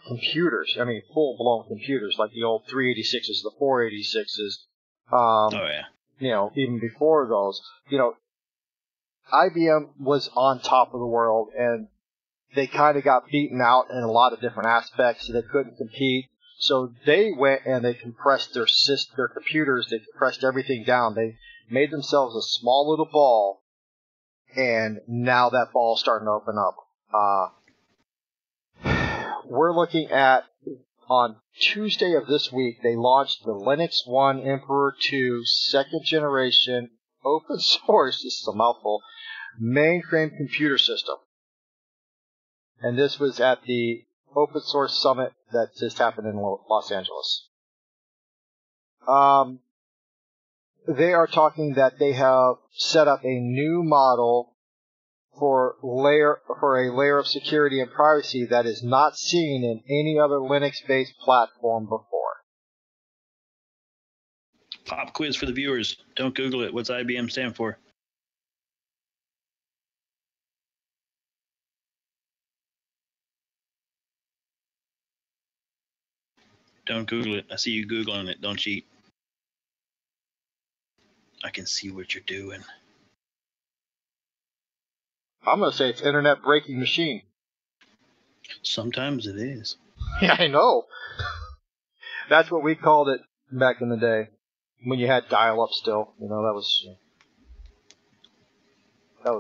[SPEAKER 1] computers. I mean, full-blown computers like the old 386s, the 486s. Even before those, IBM was on top of the world, and they kind of got beaten out in a lot of different aspects. So they couldn't compete. So they went and they compressed their computers. They compressed everything down. They made themselves a small little ball, and now that ball is starting to open up. We're looking at, on Tuesday of this week, they launched the Linux One Emperor 2 second generation open source, this is a mouthful, mainframe computer system. And this was at the Open Source Summit that just happened in Los Angeles. They are talking that they have set up a new model for a layer of security and privacy that is not seen in any other Linux-based platform before.
[SPEAKER 2] Pop quiz for the viewers. Don't Google it. What's IBM stand for? Don't Google it. I see you Googling it. Don't cheat. I can see what you're doing.
[SPEAKER 1] I'm going to say it's Internet Breaking Machine.
[SPEAKER 2] Sometimes it is.
[SPEAKER 1] Yeah, I know. That's what we called it back in the day when you had dial-up still. You know, that was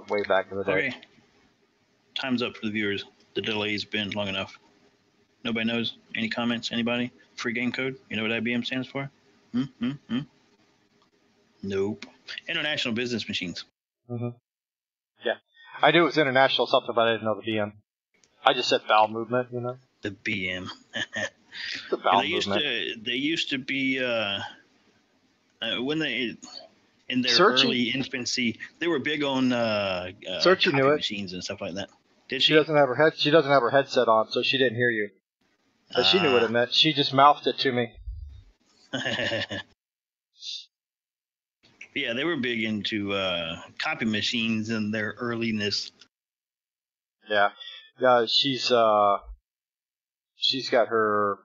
[SPEAKER 1] way back in the day.
[SPEAKER 2] Okay. Time's up for the viewers. The delay's been long enough. Nobody knows? Any comments? Anybody? Free game code? You know what IBM stands for? Nope. International Business Machines.
[SPEAKER 1] Mm-hmm. Yeah. I knew it was international something, but I didn't know the BM. I just said bowel movement, you know?
[SPEAKER 2] The BM.
[SPEAKER 1] The bowel
[SPEAKER 2] movement. They used to be, when they, in their early infancy, they were big on copy machines and stuff like that. Did she?
[SPEAKER 1] She doesn't have her headset on, so she didn't hear you. But she knew what it meant. She just mouthed it to me.
[SPEAKER 2] Yeah, they were big into copy machines in their earliness.
[SPEAKER 1] Yeah. Yeah, she's got her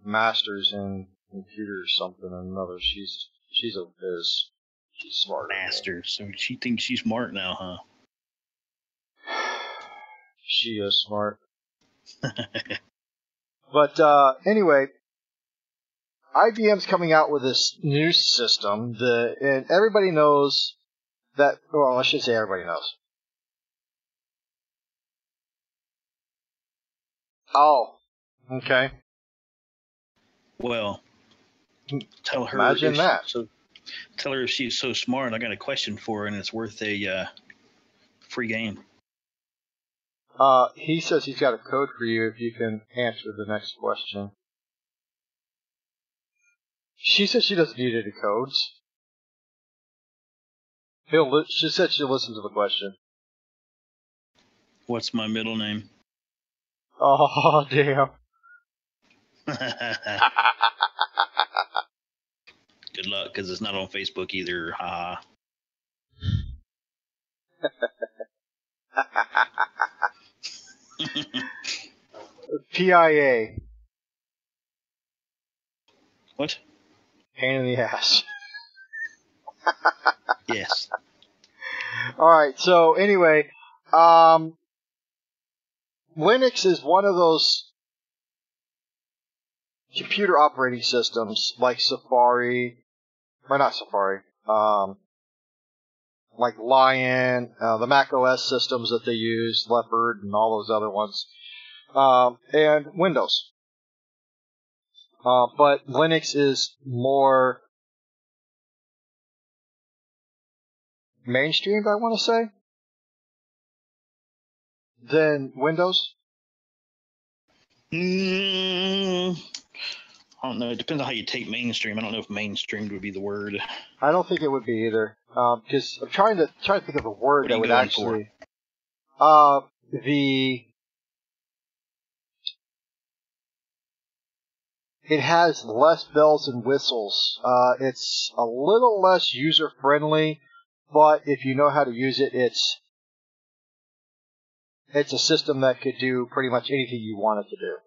[SPEAKER 1] master's in computers something or another. She's a biz. She's smart.
[SPEAKER 2] Master. So she thinks she's smart now, huh?
[SPEAKER 1] She is smart. But anyway, IBM's coming out with this new system, and everybody knows that. Well, I should say everybody knows. Oh, okay.
[SPEAKER 2] Well, tell her.
[SPEAKER 1] Imagine that.
[SPEAKER 2] Tell her if she's so smart. I got a question for her, and it's worth a free game.
[SPEAKER 1] He says he's got a code for you if you can answer the next question. She says she doesn't need any codes. She said she'll listen to the question.
[SPEAKER 2] What's my middle name?
[SPEAKER 1] Oh, damn.
[SPEAKER 2] Good luck, because it's not on Facebook either. Ha.
[SPEAKER 1] PIA.
[SPEAKER 2] What?
[SPEAKER 1] Pain in the ass.
[SPEAKER 2] Yes.
[SPEAKER 1] Alright, so anyway, Linux is one of those computer operating systems like Safari, or not Safari, like Lion, the Mac OS systems that they use, Leopard, and all those other ones, and Windows. But Linux is more mainstreamed, I want to say, than Windows.
[SPEAKER 2] I don't know. It depends on how you take mainstream. I don't know if mainstreamed would be the word.
[SPEAKER 1] I don't think it would be either. Because I'm trying to think of a word that would actually. It has less bells and whistles. It's a little less user friendly, but if you know how to use it, it's a system that could do pretty much anything you want it to do.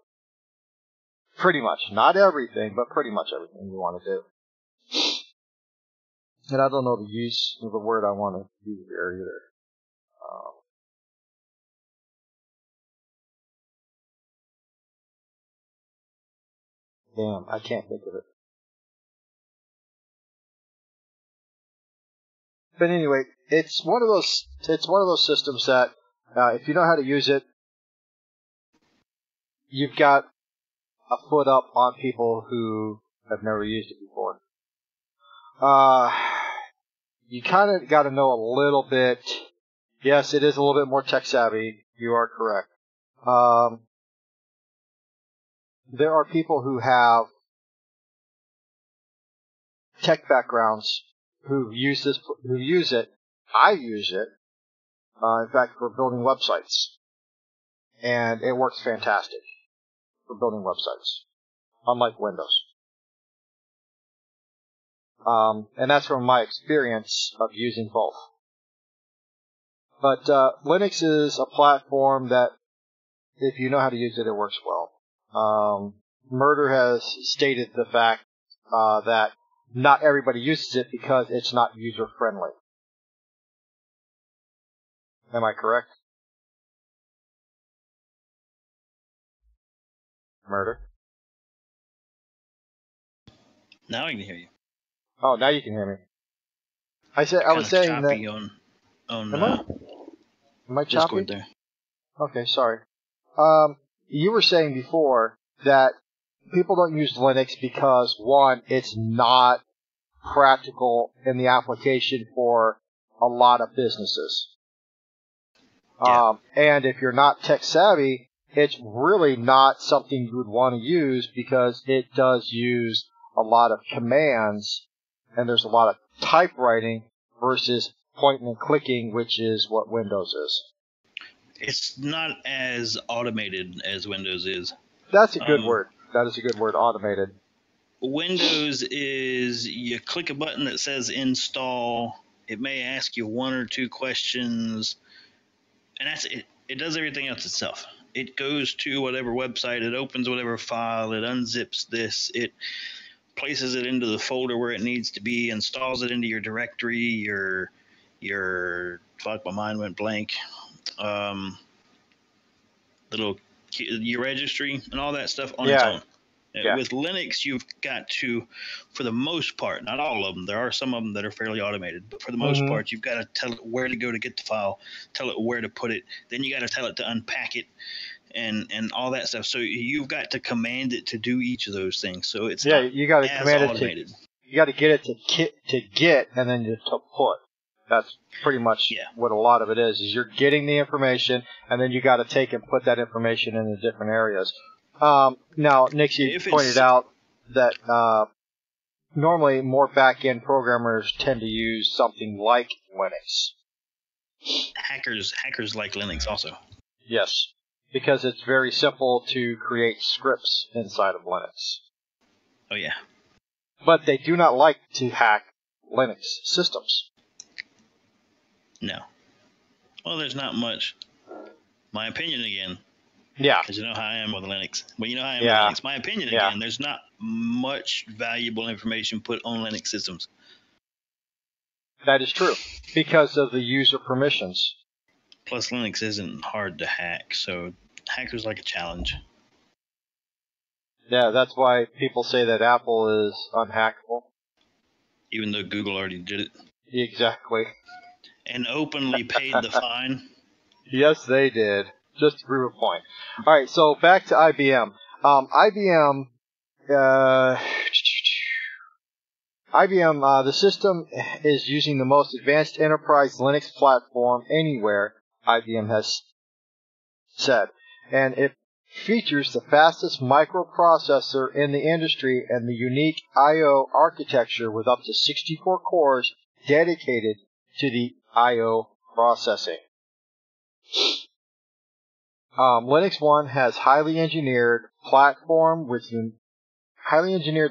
[SPEAKER 1] Pretty much. Not everything, but pretty much everything you want to do. And I don't know the use of the word I want to use there either. Damn, I can't think of it. But anyway, it's one of those systems that if you know how to use it, you've got a foot up on people who have never used it before. You kind of got to know a little bit. Yes, it is a little bit more tech savvy. You are correct. There are people who have tech backgrounds who use it. I use it. In fact, for building websites, and it works fantastic for building websites, unlike Windows. And that's from my experience of using both. But Linux is a platform that, if you know how to use it, it works well. Murder has stated the fact that not everybody uses it because it's not user-friendly. Am I correct? Murder.
[SPEAKER 2] Now I can hear you.
[SPEAKER 1] Oh, now you can hear me. I was saying that.
[SPEAKER 2] On
[SPEAKER 1] Am I choppy?
[SPEAKER 2] Discord there.
[SPEAKER 1] Okay, sorry. You were saying before that people don't use Linux because, one, it's not practical in the application for a lot of businesses.
[SPEAKER 2] Yeah.
[SPEAKER 1] And if you're not tech savvy, it's really not something you would want to use because it does use a lot of commands and there's a lot of typewriting versus pointing and clicking, which is what Windows is.
[SPEAKER 2] It's not as automated as Windows is.
[SPEAKER 1] That's a good word. That is a good word, automated.
[SPEAKER 2] Windows is you click a button that says install. It may ask you one or two questions, and that's it. It does everything else itself. It goes to whatever website, it opens whatever file, it unzips this, it places it into the folder where it needs to be, installs it into your directory, your fuck, my mind went blank. Your registry and all that stuff on its own. Yeah. With Linux, you've got to, for the most part, not all of them, there are some of them that are fairly automated, but for the most part, you've got to tell it where to go to get the file, tell it where to put it, then you got to tell it to unpack it, and all that stuff. So you've got to command it to do each of those things. So it's not
[SPEAKER 1] you got to command
[SPEAKER 2] automated.
[SPEAKER 1] You got to get it to get, and then to put. That's pretty much what a lot of it is you're getting the information, and then you got to take and put that information into different areas. Now, Nixie pointed out that normally more back-end programmers tend to use something like Linux.
[SPEAKER 2] Hackers like Linux also.
[SPEAKER 1] Yes, because it's very simple to create scripts inside of Linux.
[SPEAKER 2] Oh, yeah.
[SPEAKER 1] But they do not like to hack Linux systems.
[SPEAKER 2] No. Well, there's not much. My opinion again.
[SPEAKER 1] Yeah.
[SPEAKER 2] Because you know how I am with Linux. Well, you know how I am with Linux. My opinion again, there's not much valuable information put on Linux systems.
[SPEAKER 1] That is true. Because of the user permissions.
[SPEAKER 2] Plus, Linux isn't hard to hack, so hackers like a challenge.
[SPEAKER 1] Yeah, that's why people say that Apple is unhackable.
[SPEAKER 2] Even though Google already did it.
[SPEAKER 1] Exactly.
[SPEAKER 2] And openly paid the fine.
[SPEAKER 1] Yes, they did. Just to prove a point. All right, so back to IBM. IBM, the system is using the most advanced enterprise Linux platform anywhere, IBM has said. And it features the fastest microprocessor in the industry and the unique I.O. architecture with up to 64 cores dedicated to the I.O. processing. Linux One has highly engineered the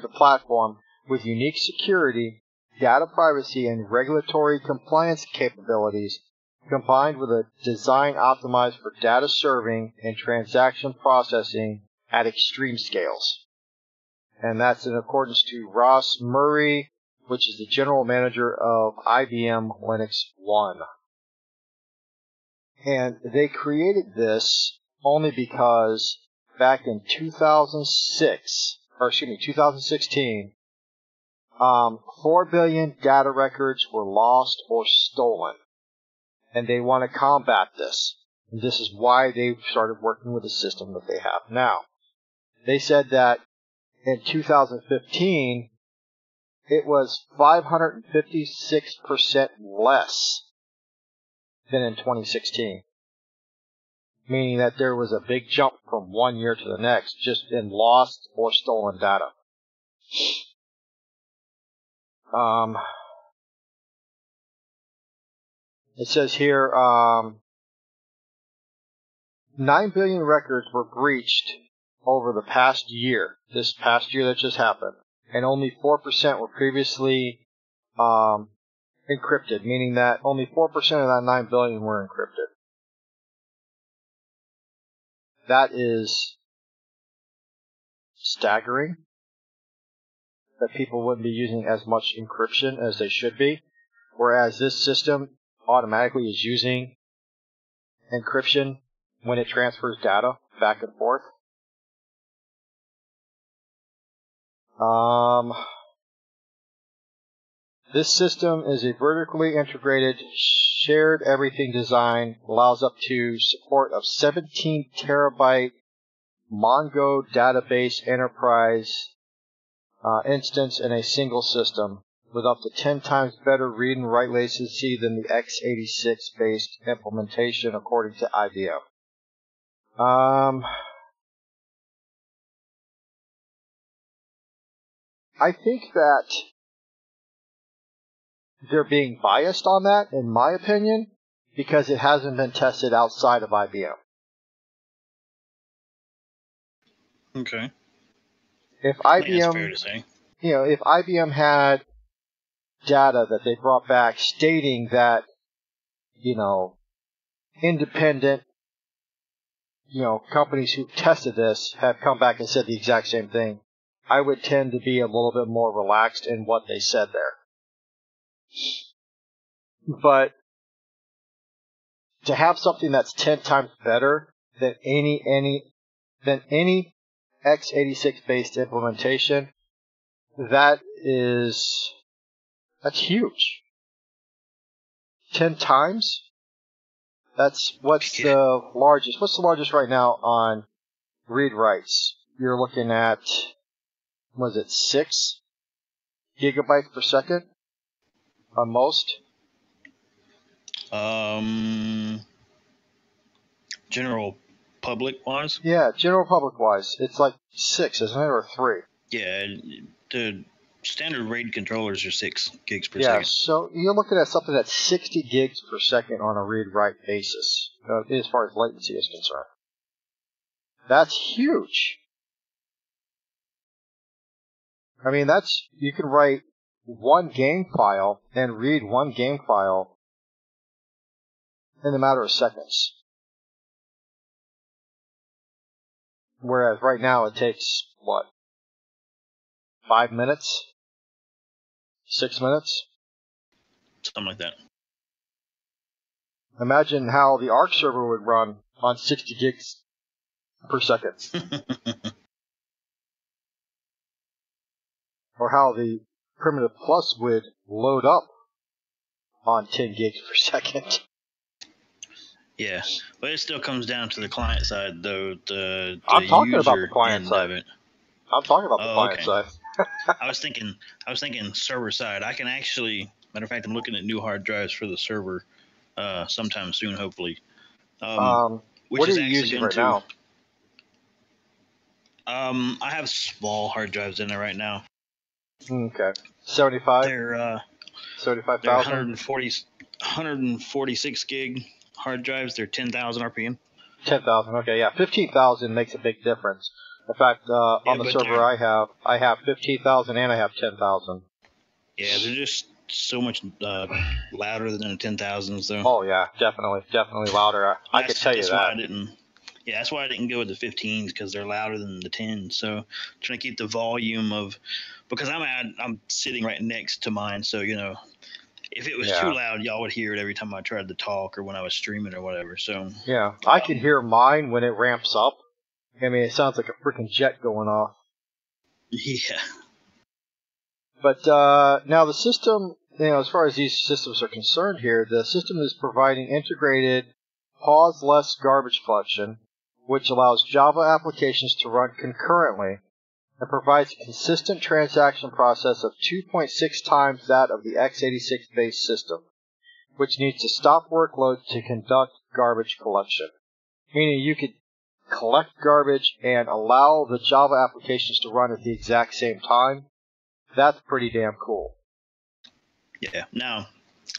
[SPEAKER 1] platform with unique security, data privacy, and regulatory compliance capabilities, combined with a design optimized for data serving and transaction processing at extreme scales. And that's in accordance to Ross Murray, which is the general manager of IBM Linux One. And they created this only because back in 2016, 4 billion data records were lost or stolen. And they want to combat this. And this is why they started working with the system that they have now. They said that in 2015, it was 556% less than in 2016. Meaning that there was a big jump from one year to the next just in lost or stolen data. It says here, 9 billion records were breached over the past year, this past year that just happened, and only 4% were previously encrypted, meaning that only 4% of that 9 billion were encrypted. That is staggering, that people wouldn't be using as much encryption as they should be, whereas this system automatically is using encryption when it transfers data back and forth. This system is a vertically integrated, shared everything design, allows up to support of 17 terabyte Mongo database enterprise instance in a single system, with up to 10 times better read and write latency than the x86 based implementation, according to IBM. I think that they're being biased on that, in my opinion, because it hasn't been tested outside of IBM.
[SPEAKER 2] Okay.
[SPEAKER 1] If
[SPEAKER 2] I think that's
[SPEAKER 1] IBM,
[SPEAKER 2] fair to say.
[SPEAKER 1] if IBM had data that they brought back stating that, independent, companies who tested this have come back and said the exact same thing, I would tend to be a little bit more relaxed in what they said there. But to have something that's 10 times better than any x86 based implementation, that's huge. 10 times? What's the largest? What's the largest right now on read writes? You're looking at, 6 gigabytes per second on most?
[SPEAKER 2] General public wise?
[SPEAKER 1] Yeah, general public wise. It's like 6, isn't it? Or 3?
[SPEAKER 2] Yeah, the standard RAID controllers are 6 gigs per
[SPEAKER 1] Yeah,
[SPEAKER 2] second.
[SPEAKER 1] so you're looking at something that's 60 gigs per second on a read-write basis, as far as latency is concerned. That's huge. I mean, you can write one game file and read one game file in a matter of seconds. Whereas right now it takes, 5 minutes? 6 minutes?
[SPEAKER 2] Something like that.
[SPEAKER 1] Imagine how the Arc server would run on 60 gigs per second. Or how the Primitive Plus would load up on 10 gigs per second.
[SPEAKER 2] Yeah, but it still comes down to the client side, though.
[SPEAKER 1] I'm talking about the
[SPEAKER 2] user
[SPEAKER 1] client
[SPEAKER 2] end
[SPEAKER 1] side.
[SPEAKER 2] of it.
[SPEAKER 1] I'm talking about the client
[SPEAKER 2] Okay.
[SPEAKER 1] side.
[SPEAKER 2] I was thinking server side. I can actually, matter of fact, I'm looking at new hard drives for the server sometime soon, hopefully. Which
[SPEAKER 1] what are
[SPEAKER 2] is
[SPEAKER 1] you
[SPEAKER 2] actually
[SPEAKER 1] using
[SPEAKER 2] going
[SPEAKER 1] right now?
[SPEAKER 2] I have small hard drives in there right now.
[SPEAKER 1] Okay. 75?
[SPEAKER 2] They're
[SPEAKER 1] 75,000?
[SPEAKER 2] 146 gig hard drives. They're 10,000 RPM.
[SPEAKER 1] 10,000. Okay, yeah. 15,000 makes a big difference. In fact, on the server I have 15,000 and I have 10,000.
[SPEAKER 2] Yeah, they're just so much louder than the 10,000s, though.
[SPEAKER 1] Oh yeah, definitely louder. I could tell you that.
[SPEAKER 2] That's why I didn't go with the 15s, because they're louder than the 10s. So trying to keep the volume because I'm sitting right next to mine, so if it was too loud, y'all would hear it every time I tried to talk or when I was streaming or whatever. So
[SPEAKER 1] yeah, I can hear mine when it ramps up. I mean, it sounds like a freaking jet going off.
[SPEAKER 2] Yeah.
[SPEAKER 1] But now the system, as far as these systems are concerned here, the system is providing integrated pause-less garbage collection, which allows Java applications to run concurrently and provides a consistent transaction process of 2.6 times that of the x86-based system, which needs to stop workloads to conduct garbage collection. Meaning you could collect garbage and allow the Java applications to run at the exact same time. That's pretty damn cool.
[SPEAKER 2] Yeah. Now,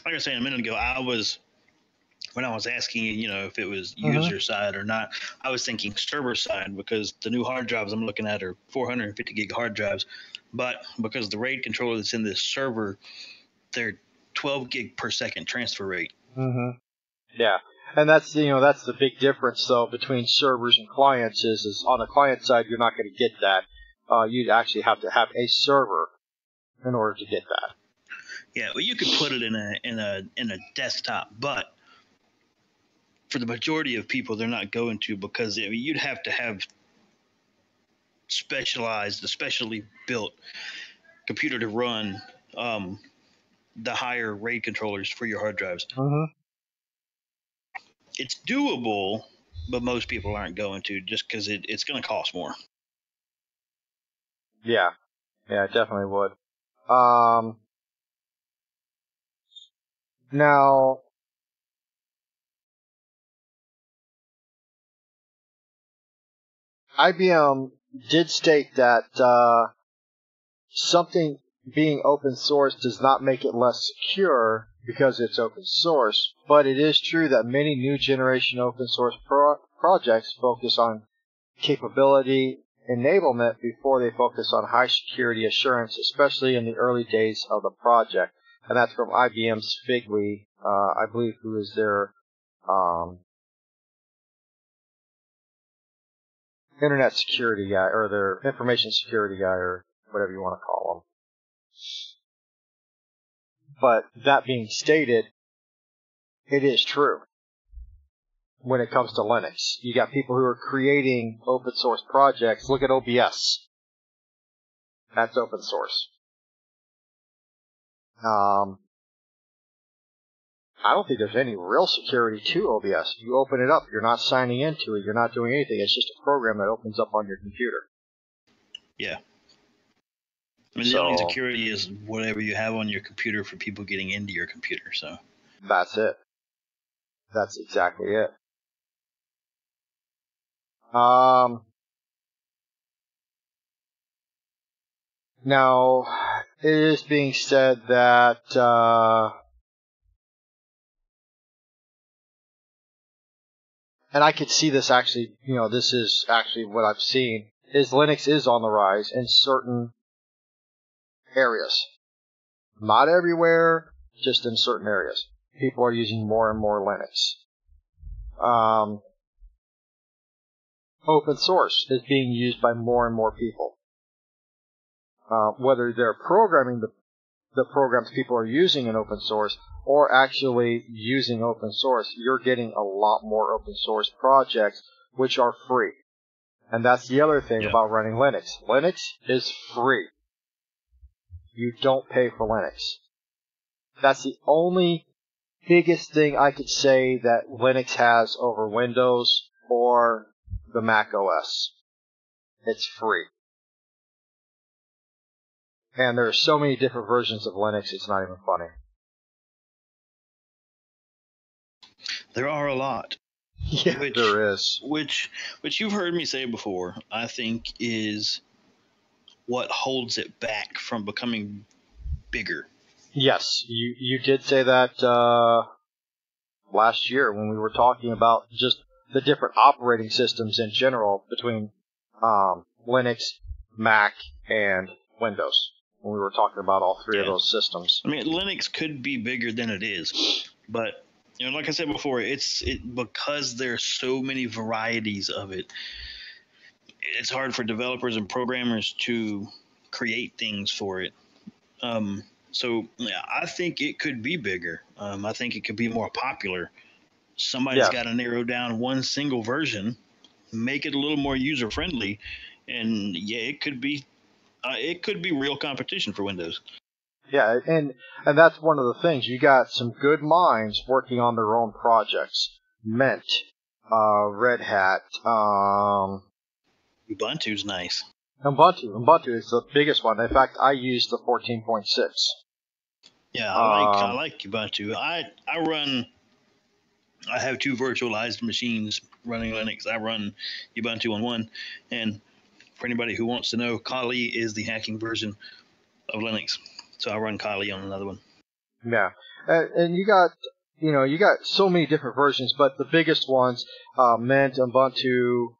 [SPEAKER 2] like I was saying a minute ago, when I was asking you, if it was user side or not, I was thinking server side, because the new hard drives I'm looking at are 450 gig hard drives, but because the RAID controller that's in this server, they're 12 gig per second transfer rate.
[SPEAKER 1] Yeah, and that's that's the big difference though between servers and clients is on the client side you're not going to get that. You'd actually have to have a server in order to get that.
[SPEAKER 2] Yeah, well, you could put it in a desktop, but for the majority of people, they're not going to, because you'd have to have specialized, especially built computer to run the higher RAID controllers for your hard drives.
[SPEAKER 1] Mm-hmm.
[SPEAKER 2] It's doable, but most people aren't going to, just because it's going to cost more.
[SPEAKER 1] Yeah, it definitely would. Now, IBM did state that something being open source does not make it less secure because it's open source, but it is true that many new generation open source projects focus on capability enablement before they focus on high security assurance, especially in the early days of the project. And that's from IBM's Figwe, I believe, who is their internet security guy, or their information security guy, or whatever you want to call him. But that being stated, it is true when it comes to Linux. You got people who are creating open source projects. Look at OBS. That's open source. I don't think there's any real security to OBS. You open it up, you're not signing into it, you're not doing anything. It's just a program that opens up on your computer.
[SPEAKER 2] Yeah. I mean, the only security is whatever you have on your computer for people getting into your computer. So
[SPEAKER 1] that's it. That's exactly it. Now, it is being said that and I could see this actually, this is actually what I've seen, is Linux is on the rise in certain areas. Not everywhere, just in certain areas. People are using more and more Linux. Open source is being used by more and more people. Whether they're programming the programs people are using in open source or actually using open source, you're getting a lot more open source projects which are free. And that's the other thing about running Linux. Linux is free. You don't pay for Linux. That's the only biggest thing I could say that Linux has over Windows or the Mac OS. It's free. And there are so many different versions of Linux, it's not even funny.
[SPEAKER 2] There are a lot.
[SPEAKER 1] Yeah, there is.
[SPEAKER 2] Which you've heard me say before, I think is what holds it back from becoming bigger.
[SPEAKER 1] Yes, you did say that last year when we were talking about just the different operating systems in general between Linux, Mac, and Windows. When we were talking about all three of those systems.
[SPEAKER 2] I mean, Linux could be bigger than it is, but like I said before, it's because there's so many varieties of it. It's hard for developers and programmers to create things for it. So I think it could be bigger. I think it could be more popular. Somebody's got to narrow down one single version, make it a little more user friendly, and it could be real competition for Windows.
[SPEAKER 1] Yeah, and that's one of the things. You got some good minds working on their own projects. Mint, Red Hat,
[SPEAKER 2] Ubuntu's nice.
[SPEAKER 1] Ubuntu is the biggest one. In fact, I use the 14.6.
[SPEAKER 2] Yeah, I like Ubuntu. I have two virtualized machines running Linux. I run Ubuntu on one, and for anybody who wants to know, Kali is the hacking version of Linux. So I run Kali on another one.
[SPEAKER 1] Yeah, and you got so many different versions, but the biggest ones, Mint, Ubuntu,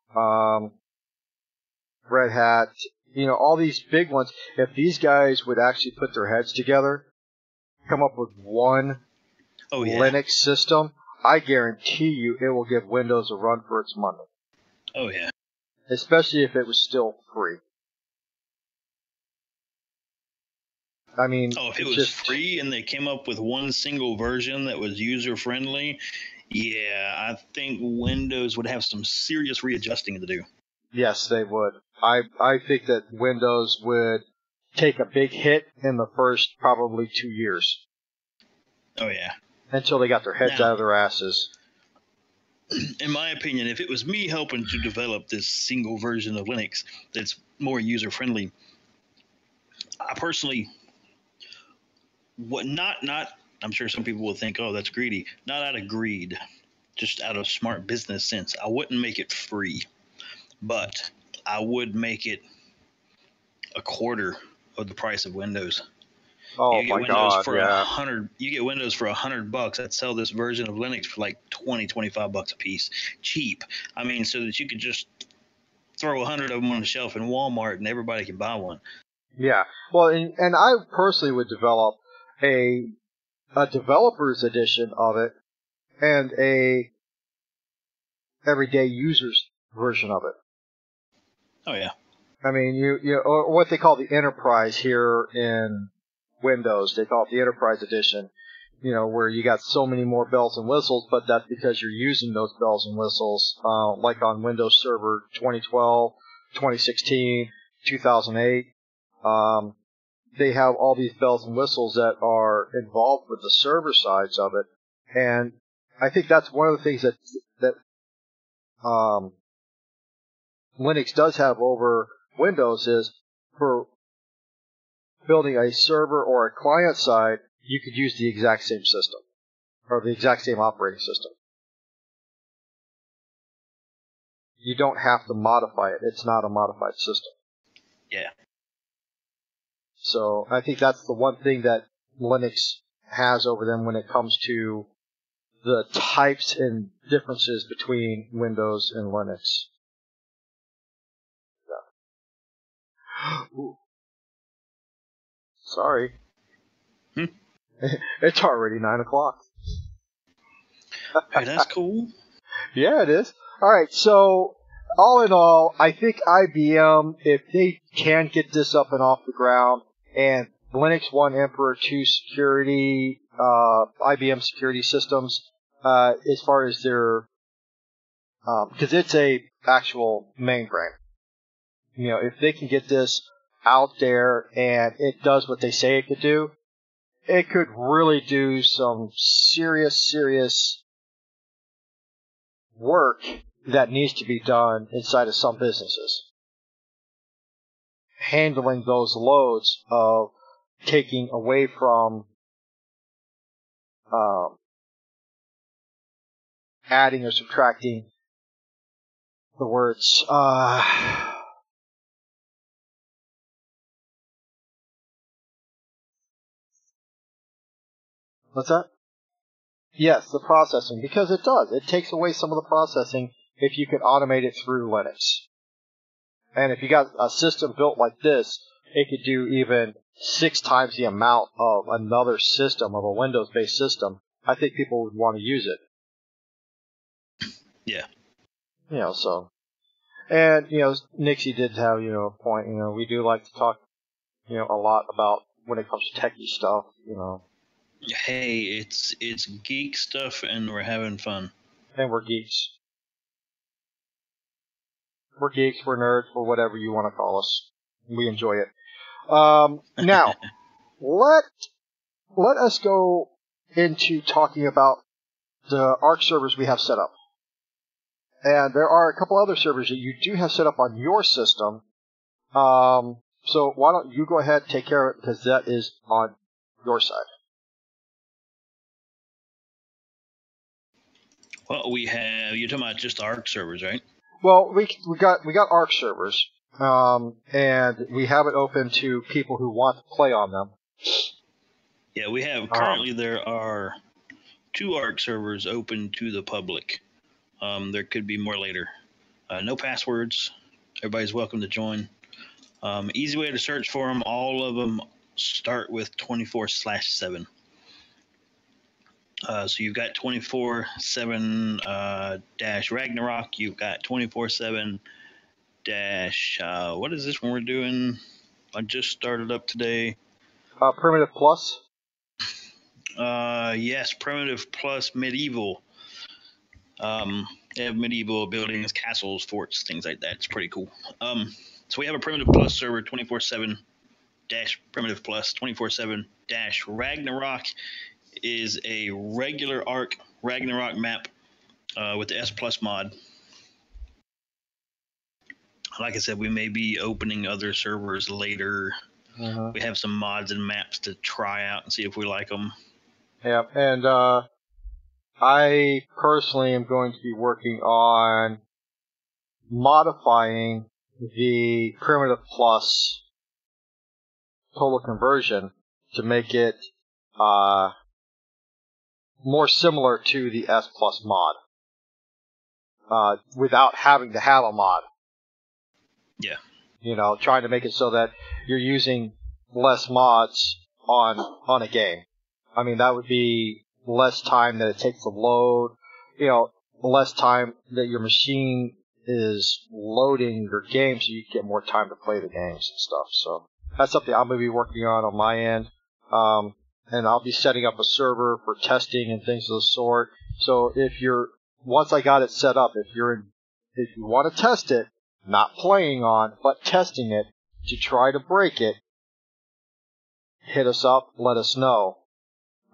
[SPEAKER 1] Red Hat, all these big ones. If these guys would actually put their heads together, come up with one Linux system, I guarantee you it will give Windows a run for its money.
[SPEAKER 2] Oh yeah.
[SPEAKER 1] Especially if it was still free. I mean,
[SPEAKER 2] if it was free and they came up with one single version that was user friendly, I think Windows would have some serious readjusting to do.
[SPEAKER 1] Yes, they would. I think that Windows would take a big hit in the first probably 2 years.
[SPEAKER 2] Oh, yeah.
[SPEAKER 1] Until they got their heads out of their asses.
[SPEAKER 2] In my opinion, if it was me helping to develop this single version of Linux that's more user-friendly, I personally would not, I'm sure some people will think, oh, that's greedy. Not out of greed, just out of smart business sense. I wouldn't make it free, but I would make it a quarter of the price of Windows.
[SPEAKER 1] Oh
[SPEAKER 2] you get
[SPEAKER 1] my
[SPEAKER 2] Windows
[SPEAKER 1] God!
[SPEAKER 2] for
[SPEAKER 1] Yeah.
[SPEAKER 2] You get Windows for $100. I'd sell this version of Linux for like $20-$25 a piece, cheap. I mean, so that you could just throw 100 of them on the shelf in Walmart and everybody can buy one.
[SPEAKER 1] Yeah. Well, and I personally would develop a developer's edition of it and a everyday user's version of it.
[SPEAKER 2] Oh yeah.
[SPEAKER 1] I mean, or what they call the enterprise here in Windows. They call it the enterprise edition. Where you got so many more bells and whistles, but that's because you're using those bells and whistles, like on Windows Server 2012, 2016, 2008. They have all these bells and whistles that are involved with the server sides of it, and I think that's one of the things that Linux does have over Windows is for building a server or a client side, you could use the exact same system or the exact same operating system. You don't have to modify it. It's not a modified system.
[SPEAKER 2] Yeah.
[SPEAKER 1] So I think that's the one thing that Linux has over them when it comes to the types and differences between Windows and Linux. Yeah. Ooh. Sorry. It's already 9 o'clock.
[SPEAKER 2] Hey, that's cool.
[SPEAKER 1] Yeah, it is. All right, so all in all, I think IBM, if they can get this up and off the ground, and Linux 1 Emperor 2 security, IBM security systems, as far as their, because it's a actual mainframe. If they can get this out there and it does what they say it could do, it could really do some serious work that needs to be done inside of some businesses. Handling those loads of taking away from adding or subtracting the words. What's that? Yes, the processing, because it does. It takes away some of the processing if you can automate it through Linux. And if you got a system built like this, it could do even 6 times the amount of another system, of a Windows-based system. I think people would want to use it.
[SPEAKER 2] Yeah.
[SPEAKER 1] So. And, Nixie did have, a point. We do like to talk, a lot about when it comes to techie stuff,
[SPEAKER 2] Hey, it's geek stuff and we're having fun.
[SPEAKER 1] And we're geeks. We're geeks, we're nerds, we're whatever you want to call us. We enjoy it. Now, let us go into talking about the ARC servers we have set up. And there are a couple other servers that you do have set up on your system. So why don't you go ahead and take care of it, because that is on your side.
[SPEAKER 2] Well, you're talking about just ARC servers, right?
[SPEAKER 1] Well, we got ARC servers, and we have it open to people who want to play on them.
[SPEAKER 2] Yeah, we have currently there are 2 ARC servers open to the public. There could be more later. No passwords. Everybody's welcome to join. Easy way to search for them. All of them start with 24/7. So you've got 24/7 dash Ragnarok. You've got 24/7 dash. What is this one we're doing? I just started up today.
[SPEAKER 1] Primitive Plus.
[SPEAKER 2] Yes, Primitive Plus Medieval. They have medieval buildings, castles, forts, things like that. It's pretty cool. So we have a Primitive Plus server, 24/7 dash Primitive Plus 24/7 dash Ragnarok is a regular Arc Ragnarok map with the S Plus mod. Like I said, we may be opening other servers later. We have some mods and maps to try out and see if we like them.
[SPEAKER 1] Yeah, and I personally am going to be working on modifying the Primitive Plus total conversion to make it more similar to the S Plus mod without having to have a mod.
[SPEAKER 2] Yeah.
[SPEAKER 1] You know, trying to make it so that you're using less mods on a game. I mean, that would be less time that it takes to load, you know, less time that your machine is loading your game so you get more time to play the games and stuff. So that's something I'm going to be working on my end. And I'll be setting up a server for testing and things of the sort. So once I got it set up, if you want to test it, not playing on, but testing it to try to break it, hit us up, let us know.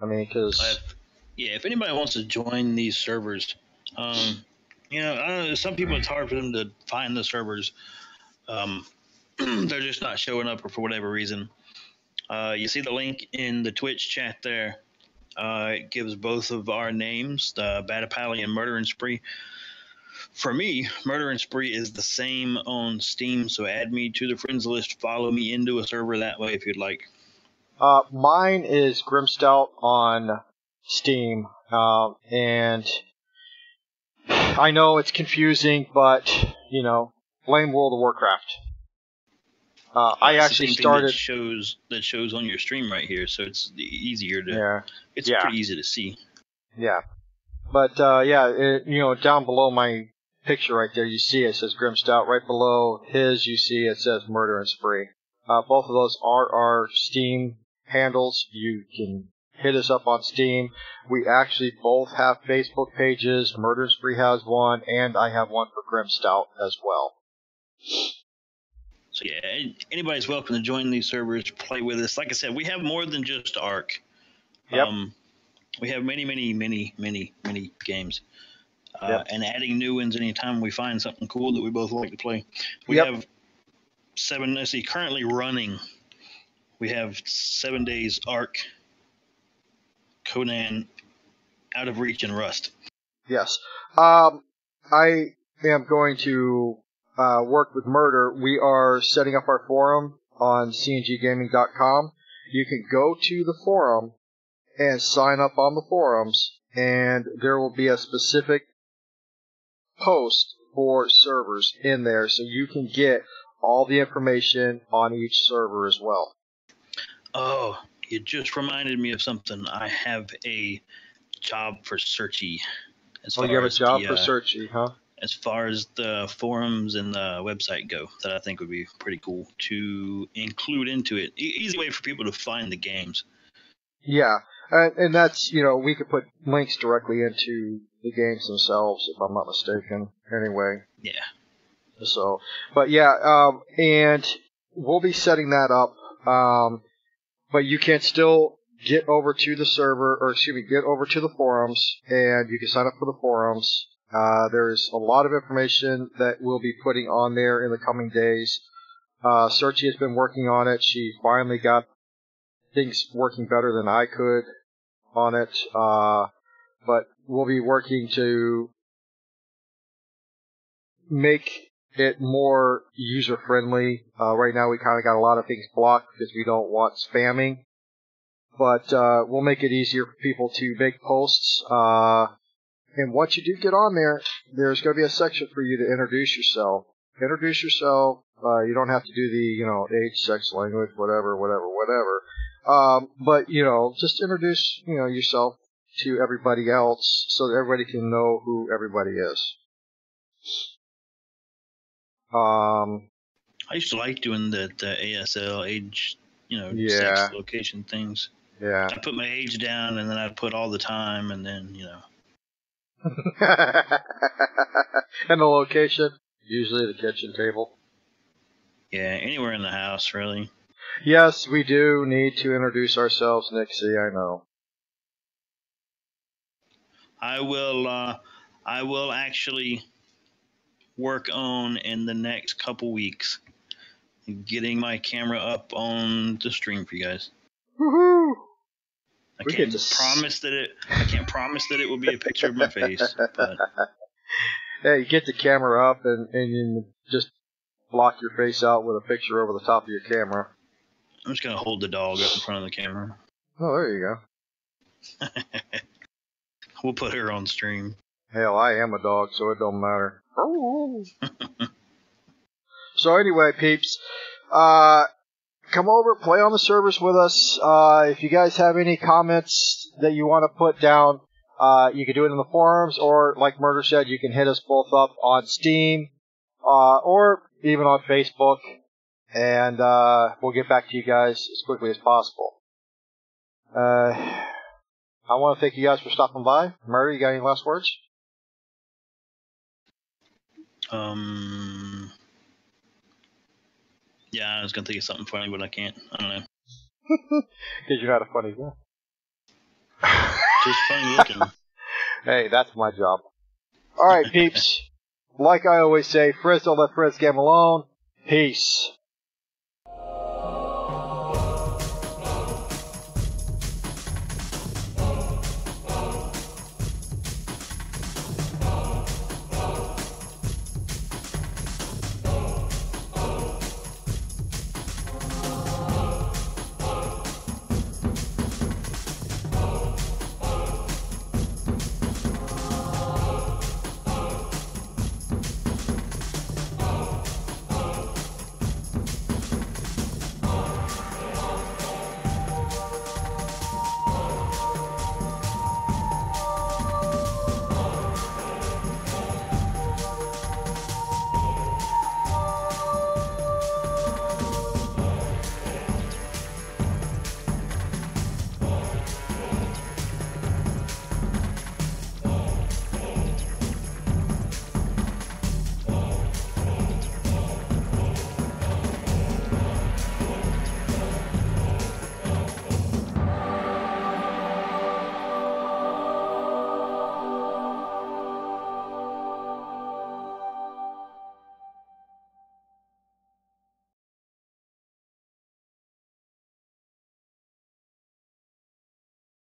[SPEAKER 1] I mean, because
[SPEAKER 2] if anybody wants to join these servers, you know, I don't know, some people it's hard for them to find the servers. They're just not showing up, or for whatever reason. You see the link in the Twitch chat there. It gives both of our names, the Batapally and Murder and Spree. For me, Murder and Spree is the same on Steam, so add me to the friends list. Follow me into a server that way if you'd like.
[SPEAKER 1] Mine is Grimstout on Steam, and I know it's confusing, but, you know, blame World of Warcraft. I actually started...
[SPEAKER 2] That shows on your stream right here, so it's easier to...
[SPEAKER 1] Yeah.
[SPEAKER 2] It's pretty easy to see.
[SPEAKER 1] Yeah. But, you know, down below my picture right there, you see it says Grimstout. Right below his, you see it says Murder and Spree. Both of those are our Steam handles. You can hit us up on Steam. We actually both have Facebook pages. Murder and Spree has one, and I have one for Grimstout as well.
[SPEAKER 2] So yeah, anybody's welcome to join these servers, play with us. Like I said, we have more than just Arc.
[SPEAKER 1] Yep.
[SPEAKER 2] We have many games.
[SPEAKER 1] Yep.
[SPEAKER 2] And adding new ones anytime we find something cool that we both like to play. We have 7, let's see, currently running. We have 7 Days Arc, Conan, Out of Reach, and Rust.
[SPEAKER 1] Yes. I am going to work with Murder. We are setting up our forum on cnggaming.com. You can go to the forum and sign up on the forums, and there will be a specific post for servers in there, so you can get all the information on each server as well.
[SPEAKER 2] Oh, you just reminded me of something. I have a job for Searchy.
[SPEAKER 1] You have a job for Searchy, huh?
[SPEAKER 2] As far as the forums and the website go, that I think would be pretty cool to include into it. Easy way for people to find the games.
[SPEAKER 1] Yeah, and that's, you know, we could put links directly into the games themselves, if I'm not mistaken, anyway.
[SPEAKER 2] Yeah.
[SPEAKER 1] So, but yeah, and we'll be setting that up, but you can still get over to the server, get over to the forums, and you can sign up for the forums. There's a lot of information that we'll be putting on there in the coming days. Searchy has been working on it. She finally got things working better than I could on it. But we'll be working to make it more user-friendly. Right now we kind of got a lot of things blocked because we don't want spamming. But we'll make it easier for people to make posts. And once you do get on there, there's going to be a section for you to introduce yourself. Introduce yourself. You don't have to do the, you know, age, sex, language, whatever. But, you know, just introduce, you know, yourself to everybody else so that everybody can know who everybody is.
[SPEAKER 2] I used to like doing the ASL age, you know, sex, location things.
[SPEAKER 1] Yeah.
[SPEAKER 2] I put my age down, and then I'd put all the time, and then, you know.
[SPEAKER 1] And the location? Usually the kitchen table.
[SPEAKER 2] Yeah, anywhere in the house, really.
[SPEAKER 1] Yes, we do need to introduce ourselves, Nixie, I know.
[SPEAKER 2] I will actually work on in the next couple weeks getting my camera up on the stream for you guys.
[SPEAKER 1] Woohoo!
[SPEAKER 2] I can't promise that it will be a picture of my face, but
[SPEAKER 1] hey, you get the camera up and you just block your face out with a picture over the top of your camera.
[SPEAKER 2] I'm just gonna hold the dog up in front of the camera.
[SPEAKER 1] Oh, there you go.
[SPEAKER 2] We'll put her on stream.
[SPEAKER 1] Hell, I am a dog, so it don't matter. So anyway, peeps, come over, play on the servers with us. If you guys have any comments that you want to put down, you can do it in the forums, or like Murder said, you can hit us both up on Steam, or even on Facebook, and we'll get back to you guys as quickly as possible. I want to thank you guys for stopping by. Murder, you got any last words?
[SPEAKER 2] Yeah, I was gonna think of something funny, but I can't. I don't know.
[SPEAKER 1] Because you're not a funny guy.
[SPEAKER 2] Just funny looking.
[SPEAKER 1] Hey, that's my job. Alright, peeps. Like I always say, friends don't let friends game alone. Peace.